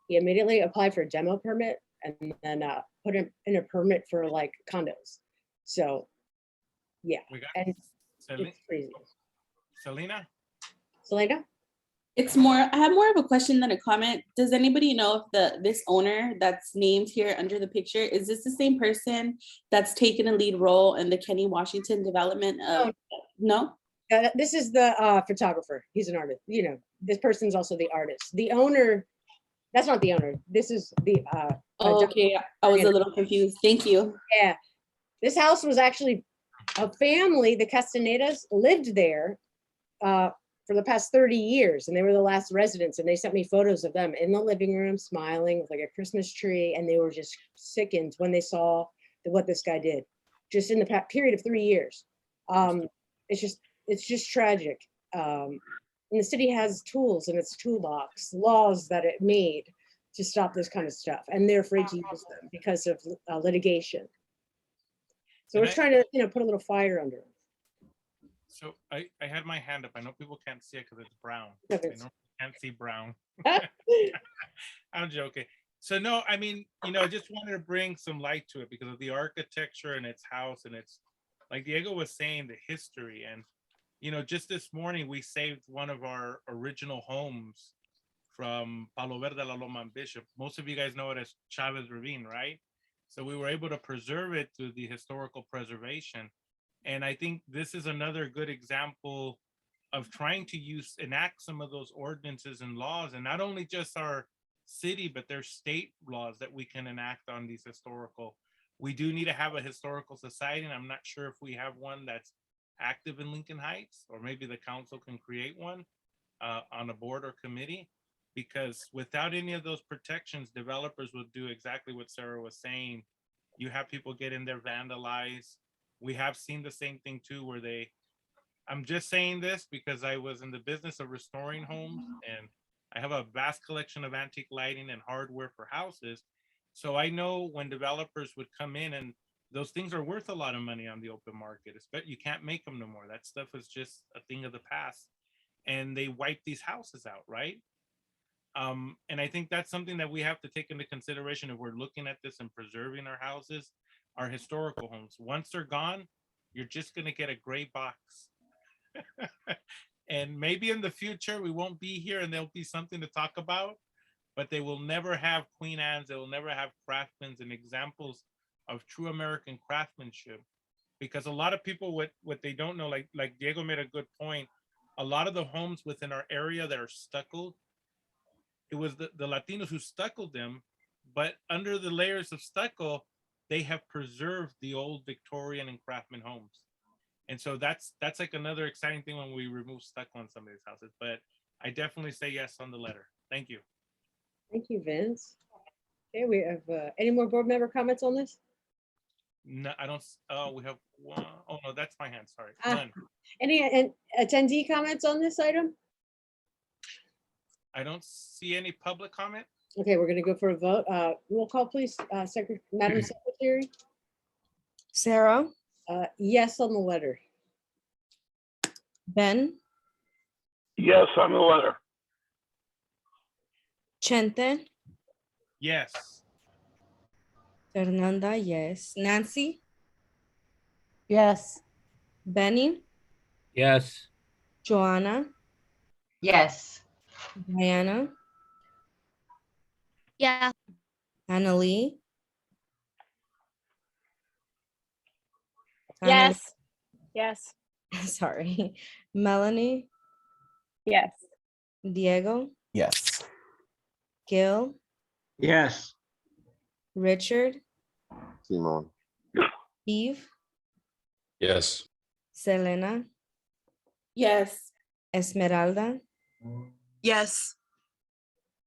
He immediately applied for a demo permit and then put in a permit for like condos. So, yeah, We got and Sel- it's crazy. Selena. Selena? It's more, I have more of a question than a comment. Does anybody know if this owner that's named here under the picture, is this the same person that's taken a lead role in the Kenny Washington development of, no? This is the photographer. He's an artist. You know, this person's also the artist. The owner, that's not the owner. This is the Oh, okay, I was a little confused. Thank you. Yeah, this house was actually a family. The Castanedas lived there for the past 30 years, and they were the last residents. And they sent me photos of them in the living room, smiling with like a Christmas tree, and they were just sickened when they saw what this guy did, just in the period of 3 years. It's just tragic. And the city has tools in its toolbox, laws that it made to stop this kind of stuff, and they're afraid to use them because of litigation. So we're trying to, put a little fire under it. So I had my hand up. I know people can't see it because it's brown. No, I know can't see brown. I'm joking. So no, I mean, just wanted to bring some light to it because of the architecture and its house, and it's like Diego was saying, the history. And just this morning we saved one of our original homes from Palo Verde La Loma and Bishop. Most of you guys know it as Chavez Ravine, right? So we were able to preserve it through the historical preservation. And I think this is another good example of trying to enact some of those ordinances and laws, and not only just our city, but there's state laws that we can enact on these historical. We do need to have a historical society, and I'm not sure if we have one that's active in Lincoln Heights, or maybe the council can create one on a board or committee, because without any of those protections, developers will do exactly what Sarah was saying. You have people get in there, vandalize. We have seen the same thing too, where I'm just saying this because I was in the business of restoring homes, and I have a vast collection of antique lighting and hardware for houses. So I know when developers would come in, and those things are worth a lot of money on the open market, but you can't make them no more. That stuff is just a thing of the past, and they wipe these houses out, right? And I think that's something that we have to take into consideration if we're looking at this and preserving our houses, our historical homes. Once they're gone, you're just going to get a gray box. And maybe in the future we won't be here and there'll be something to talk about, but they will never have Queen Anne's, they will never have craftsmen and examples of true American craftsmanship. Because a lot of people, what they don't know, like Diego made a good point, a lot of the homes within our area that are stuccoed, it was the Latinos who stuccoed them, but under the layers of stucco, they have preserved the old Victorian and craftsman homes. And so that's like another exciting thing when we remove stucco on some of these houses. But I definitely say yes on the letter. Thank you. Thank you, Vince. Okay, we have any more board member comments on this? No, I don't. Oh, we have one. Oh no, that's my hand. Sorry. None. Any attendee comments on this item? I don't see any public comment. Okay, we're going to go for a vote. Roll call, please, Madam Secretary. Sarah? Yes on the letter. Ben? Yes on the letter. Chente? Yes. Fernanda, yes. Nancy? Yes. Benny? Yes. Joanna? Yes. Diana? Yeah. Annalee? Yes. Yes. Sorry. Melanie? Yes. Diego? Yes. Gil? Yes. Richard? Simon. Eve? Yes. Selena? Yes. Esmeralda? Yes.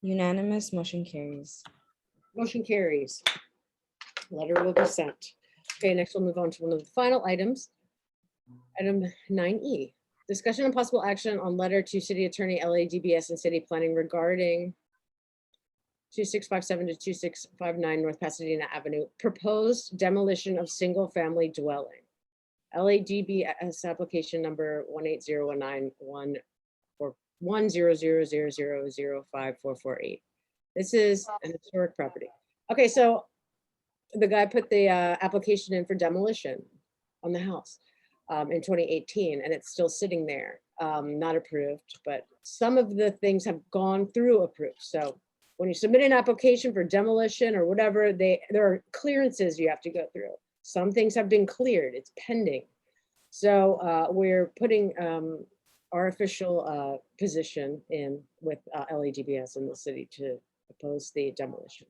Unanimous, motion carries. Motion carries. Letter will be sent. Okay, next we'll move on to one of the final items. Item 9E, discussion and possible action on letter to City Attorney LADBS and City Planning regarding 2657 to 2659 North Pasadena Avenue, proposed demolition of single family dwelling. LADBS application number 18019 or 10000054448. This is an historic property. Okay, so the guy put the application in for demolition. on the House in 2018, and it's still sitting there, not approved, but some of the things have gone through approved. So when you submit an application for demolition or whatever, there are clearances you have to go through. Some things have been cleared, it's pending. So we're putting our official position in with LADBS in the city to oppose the demolition.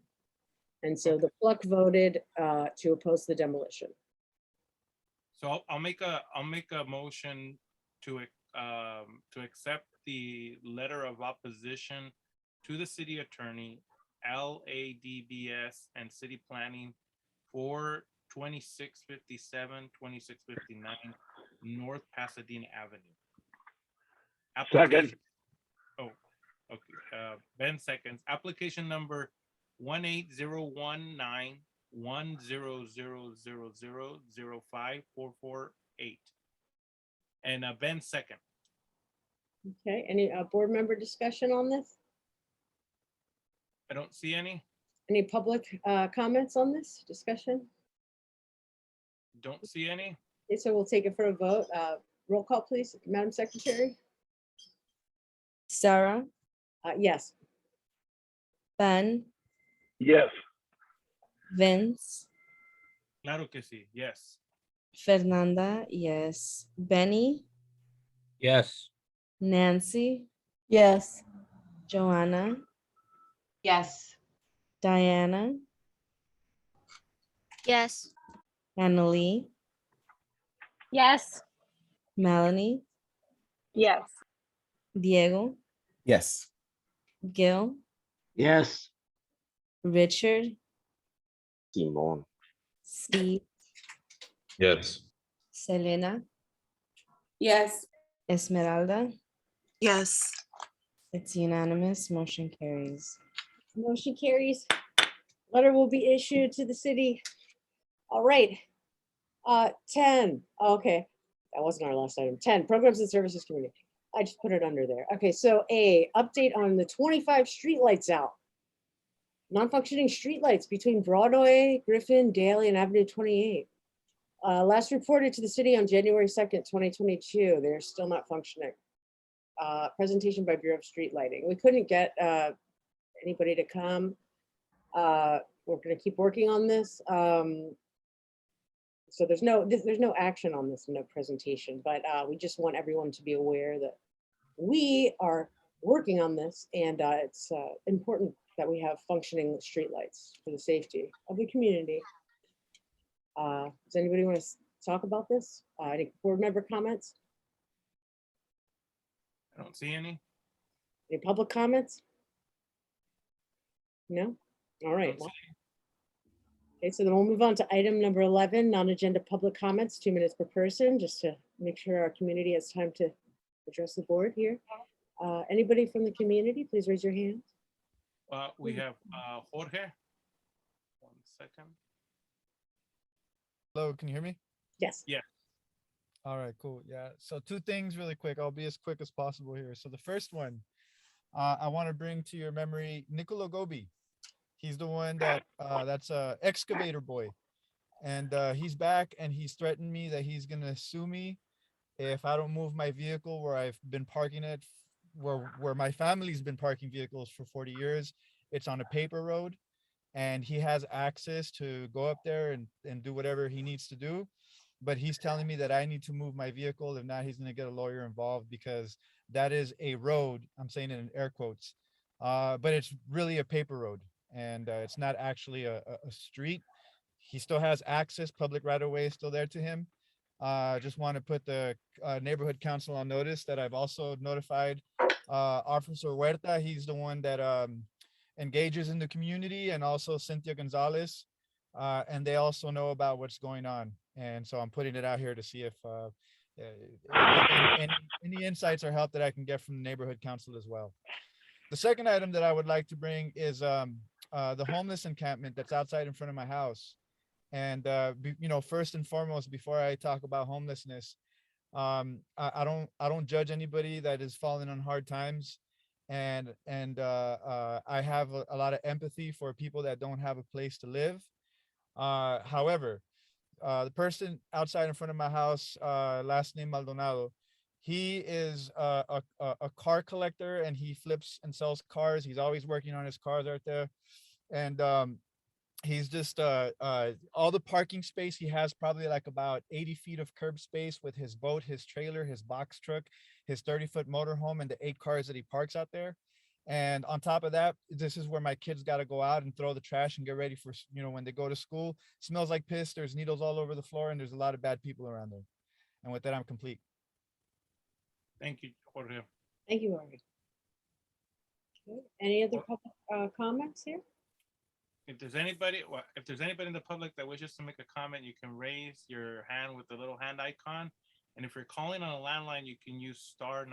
And so the PLUC voted to oppose the demolition. So I'll make a motion to accept the letter of opposition to the city attorney, LADBS, and city planning for 2657, 2659 North Pasadena Avenue. Second. Oh, okay. Ben seconds. Application number 18019-1000005448. And Ben second. Okay, any board member discussion on this? I don't see any. Any public comments on this discussion? Don't see any. Okay, so we'll take it for a vote. Roll call, please, Madam Secretary. Sarah, Yes. Ben, Yes. Vince, Claro que sí. Yes. Fernanda, yes. Benny, Yes. Nancy, Yes. Joanna, Yes. Diana, Yes. Annalie, Yes. Melanie, Yes. Diego, Yes. Gil, Yes. Richard, Simon. Steve, Yes. Selena, Yes. Esmeralda. Yes. It's unanimous, motion carries. Motion carries. Letter will be issued to the city. All right. 10, okay. That wasn't our last item. 10, programs and services committee. I just put it under there. Okay, so A, update on the 25 streetlights out. Non-functioning streetlights between Broadway, Griffin, Daly, and Avenue 28. Last reported to the city on January 2nd, 2022. They're still not functioning. Presentation by Bureau of Street Lighting. We couldn't get anybody to come. We're gonna keep working on this. So there's no action on this, no presentation, but we just want everyone to be aware that we are working on this, and it's important that we have functioning streetlights for the safety of the community. Does anybody want to talk about this? Any board member comments? I don't see any. Any public comments? No? All right. Don't Okay, so then we'll move on to item number 11, non-agenda public comments, 2 minutes per person, just to make sure our community has time to address the board here. Anybody from the community, please raise your hand. We have Jorge. 1 second. Hello, can you hear me? Yes. Yeah. All right, cool. Yeah. So 2 things really quick. I'll be as quick as possible here. So the first one, I want to bring to your memory Niccolo Gobi. He's the one that that's a excavator boy, and he's back, and he's threatened me that he's gonna sue me if I don't move my vehicle where I've been parking it, where my family's been parking vehicles for 40 years. It's on a paper road, and he has access to go up there and do whatever he needs to do. But he's telling me that I need to move my vehicle. If not, he's going to get a lawyer involved, because that is a road. I'm saying it in air quotes, but it's really a paper road, and it's not actually a street. He still has access. Public right of way is still there to him. Just want to put the neighborhood council on notice that I've also notified Officer Huerta. He's the one that engages in the community, and also Cynthia Gonzalez, and they also know about what's going on. And so I'm putting it out here to see if any insights or help that I can get from the neighborhood council as well. The second item that I would like to bring is the homeless encampment that's outside in front of my house. And you know, first and foremost, before I talk about homelessness, I don't judge anybody that is falling on hard times, and I have a lot of empathy for people that don't have a place to live. However, the person outside in front of my house, last name Maldonado, he is a car collector and he flips and sells cars. He's always working on his cars right there. And he's just all the parking space he has, probably like about 80 feet of curb space with his boat, his trailer, his box truck, his 30-foot motorhome, and the 8 cars that he parks out there. And on top of that, this is where my kids got to go out and throw the trash and get ready for, you know, when they go to school. Smells like piss, there's needles all over the floor, and there's a lot of bad people around there. And with that, I'm complete. Thank you, Jorge. Thank you, Jorge. Okay. Any other public comments here? If there's anybody in the public that wishes to make a comment, you can raise your hand with the little hand icon. And if you're calling on a landline, you can use *9.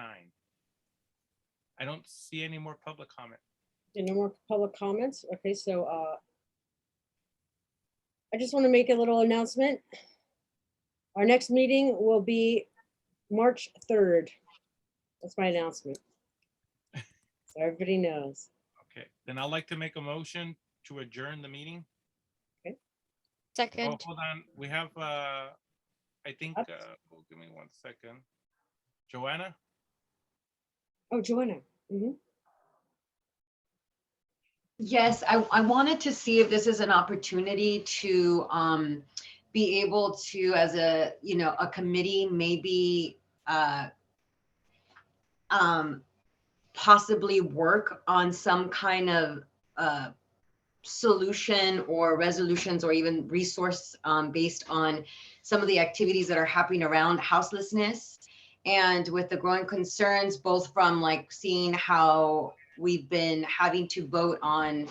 I don't see any more public comment. No more public comments. Okay, so I just want to make a little announcement. Our next meeting will be March 3rd. That's my announcement. So everybody knows. Okay, then I'd like to make a motion to adjourn the meeting. Okay. Second. Oh, hold on. We have, I think, give me 1 second. Joanna? Oh, Joanna. Yes, I wanted to see if this is an opportunity to be able to, as a, you know, a committee, maybe possibly work on some kind of solution or resolutions or even resource based on some of the activities that are happening around houselessness. And with the growing concerns, both from like seeing how we've been having to vote on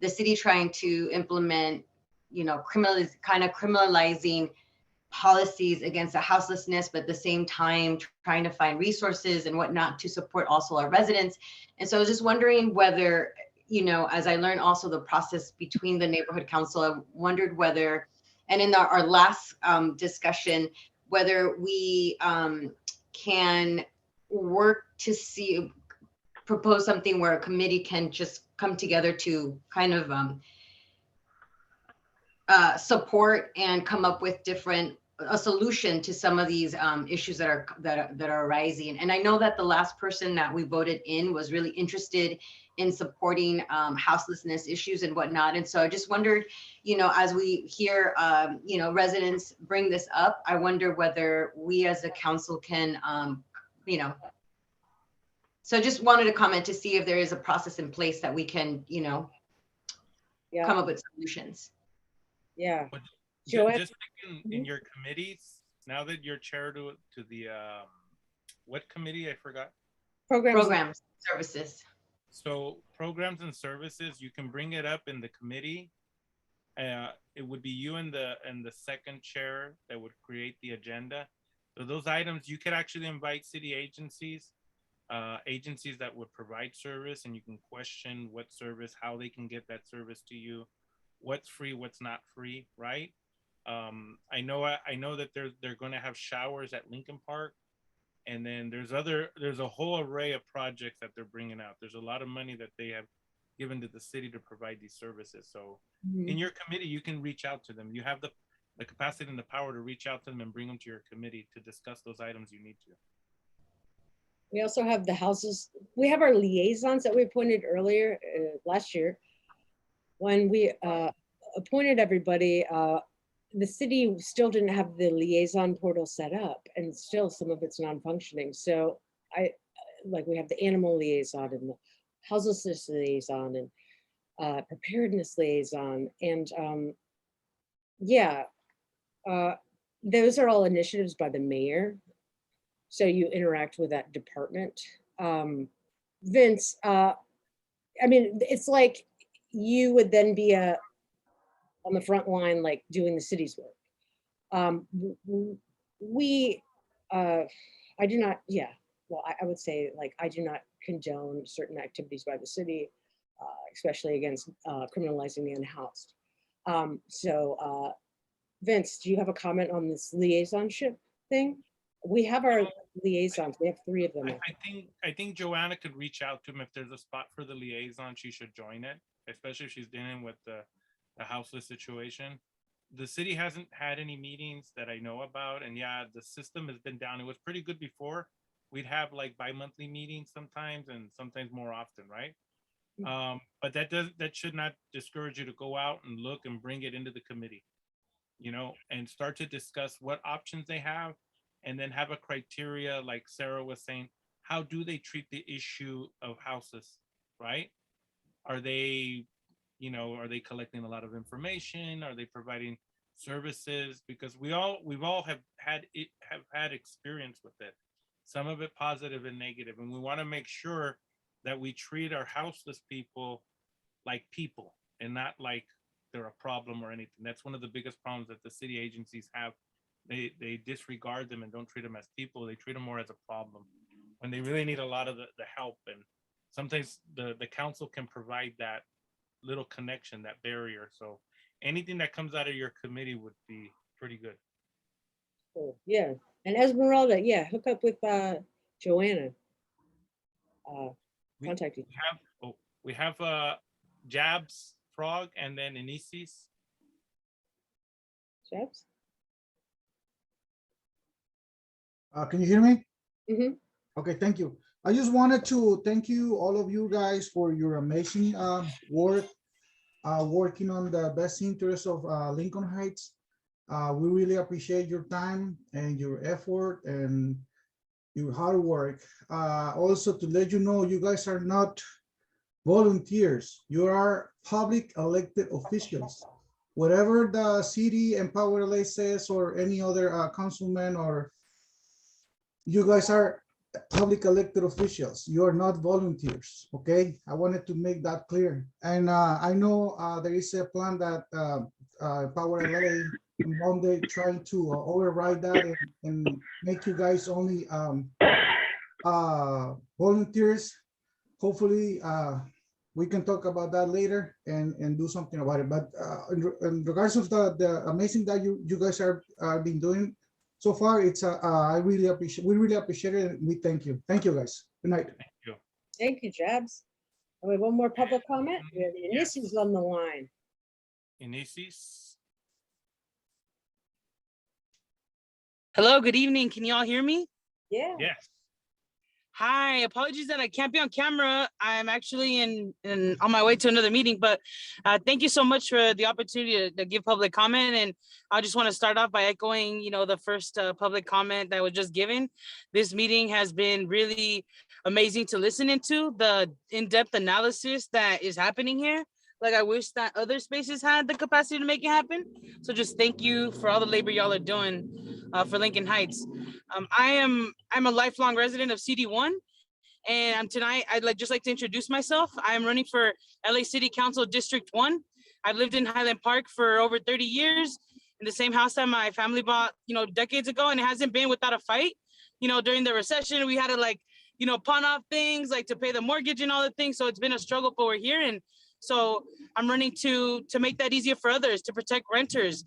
the city trying to implement, you know, criminalizing policies against the houselessness, but at the same time trying to find resources and whatnot to support also our residents. And so I was just wondering whether, you know, as I learned also the process between the neighborhood council, I wondered whether, and in our last discussion, whether we can work to see, propose something where a committee can just come together to kind of support and come up with a solution to some of these issues that are arising. And I know that the last person that we voted in was really interested in supporting houselessness issues and whatnot. And so I just wondered, you know, as we hear, you know, residents bring this up, I wonder whether we as a council can, you know, so I just wanted to comment to see if there is a process in place that we can, you know, come up with solutions. Yeah. Just in your committees, now that you're chair to the, what committee? I forgot. Programs, services. So programs and services, you can bring it up in the committee. It would be you and the second chair that would create the agenda. So those items, you could actually invite city agencies, agencies that would provide service, and you can question what service, how they can get that service to you, what's free, what's not free, right? I know that they're going to have showers at Lincoln Park, and then there's a whole array of projects that they're bringing out. There's a lot of money that they have given to the city to provide these services. So in your committee, you can reach out to them. You have the capacity and the power to reach out to them and bring them to your committee to discuss those items you need to. We also have the houses. We have our liaisons that we appointed earlier last year. When we appointed everybody, the city still didn't have the liaison portal set up, and still some of it's non-functioning. So we have the animal liaison and the houselessness liaison and preparedness liaison. And those are all initiatives by the mayor. So you interact with that department. Vince, I mean, it's like you would then be on the front line, like doing the city's work. I do not, I would say, like, I do not condone certain activities by the city, especially against criminalizing the unhoused. Vince, do you have a comment on this liaisonship thing? We have our liaisons. We have 3 of them. I think Joanna could reach out to him. If there's a spot for the liaison, she should join it, especially if she's dealing with the houseless situation. the city hasn't had any meetings that I know about, and yeah, the system has been down. It was pretty good before. We'd have like bi-monthly meetings sometimes, and sometimes more often, right? But that should not discourage you to go out and look and bring it into the committee, you know, and start to discuss what options they have, and then have a criteria, like Sarah was saying, how do they treat the issue of houses, right? Are they, you know, are they collecting a lot of information? Are they providing services? Because we've all have had experience with it, some of it positive and negative, and we want to make sure that we treat our houseless people like people and not like they're a problem or anything. That's one of the biggest problems that the city agencies have. They disregard them and don't treat them as people. They treat them more as a problem when they really need a lot of the help. And sometimes the council can provide that little connection, that barrier. So anything that comes out of your committee would be pretty good. Cool. Yeah, and Esmeralda, yeah, hook up with Joanna. Contact you. We have Jabs, Frog, and then Inisis. Jabs? Can you hear me? Mm-hmm. Okay, thank you. I just wanted to thank you, all of you guys, for your amazing work, working on the best interest of Lincoln Heights. We really appreciate your time and your effort and your hard work. Also, to let you know, you guys are not volunteers. You are public elected officials. Whatever the city Empower LA says, or any other councilman, or you guys are public elected officials. You are not volunteers, okay? I wanted to make that clear. And I know there is a plan that Power LA on Monday trying to override that and make you guys only volunteers. Hopefully we can talk about that later and do something about it. But in regards of the amazing that you guys are been doing so far, it's we really appreciate it, and we thank you. Thank you, guys. Good night. Thank you. Thank you, Jabs. And we have one more public comment. We have Inisis on the line. Inisis. Hello, good evening. Can you all hear me? Yeah. Yes. Hi, apologies that I can't be on camera. I'm actually on my way to another meeting, but thank you so much for the opportunity to give public comment. And I just want to start off by echoing, you know, the first public comment that was just given. This meeting has been really amazing to listen into, the in-depth analysis that is happening here. Like, I wish that other spaces had the capacity to make it happen. So just thank you for all the labor y'all are doing for Lincoln Heights. I'm a lifelong resident of CD1, and tonight I'd just like to introduce myself. I'm running for LA City Council District 1. I've lived in Highland Park for over 30 years in the same house that my family bought, you know, decades ago, and it hasn't been without a fight. You know, during the recession, we had to pawn off things to pay the mortgage and all the things. So it's been a struggle, but we're here. And so I'm running to make that easier for others, to protect renters,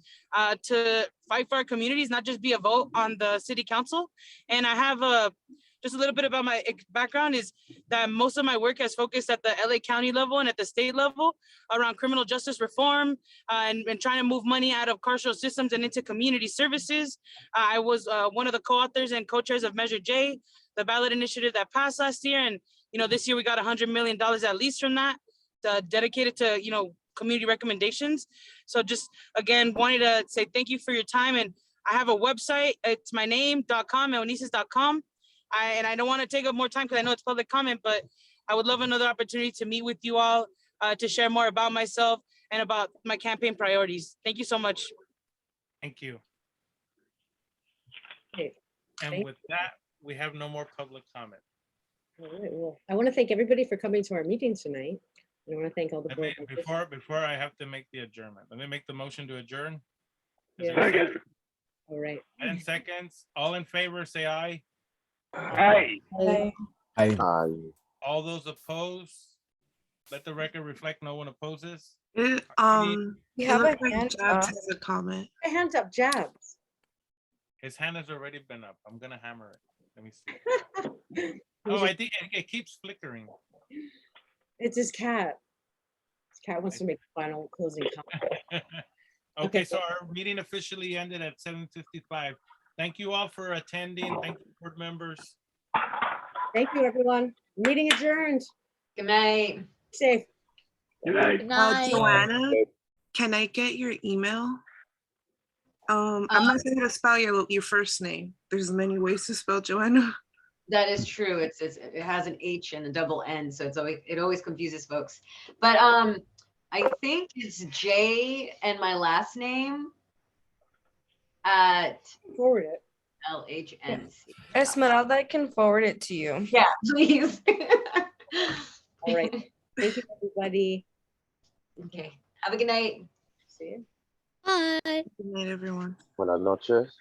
to fight for our communities, not just be a vote on the city council. And I have just a little bit about my background is that most of my work has focused at the LA County level and at the state level around criminal justice reform and trying to move money out of carceral systems and into community services. I was one of the co-authors and co-chairs of Measure J, the ballot initiative that passed last year. And, you know, this year we got $100 million at least from that. Dedicated to, you know, community recommendations. So just again, wanted to say thank you for your time. And I have a website. It's my name.com, eonices.com. And I don't want to take up more time because I know it's public comment, but I would love another opportunity to meet with you all to share more about myself and about my campaign priorities. Thank you so much. Thank you. Okay. And with that, we have no more public comment. All right. Well, I want to thank everybody for coming to our meeting tonight. I want to thank all the board members. Before I have to make the adjournment, let me make the motion to adjourn. Yeah. All right. 10 seconds. All in favor, say aye. Aye. Aye. All those opposed, let the record reflect no one opposes. You have a hand Jabs up. has a comment. My hands up, Jabs. His hand has already been up. I'm gonna hammer it. Let me see. Oh, I think it keeps flickering. It's his cat. His cat wants to make a final closing comment. Okay. Okay, so our meeting officially ended at 7:55. Thank you all for attending. Thank you, board members. Thank you, everyone. Meeting adjourned. Good night. Safe. Good night. Good night. Joanna, can I get your email? I'm not sure how to spell your first name. There's many ways to spell Joanna. That is true. It has an H and a double N, so it always confuses folks. But I think it's J and my last name at forward it. L.H.N.C. Esmeralda, I can forward it to you. Yeah, please. All right. Thank you, everybody. Okay. Have a good night. See you. Bye. Good night, everyone. Buenas noches.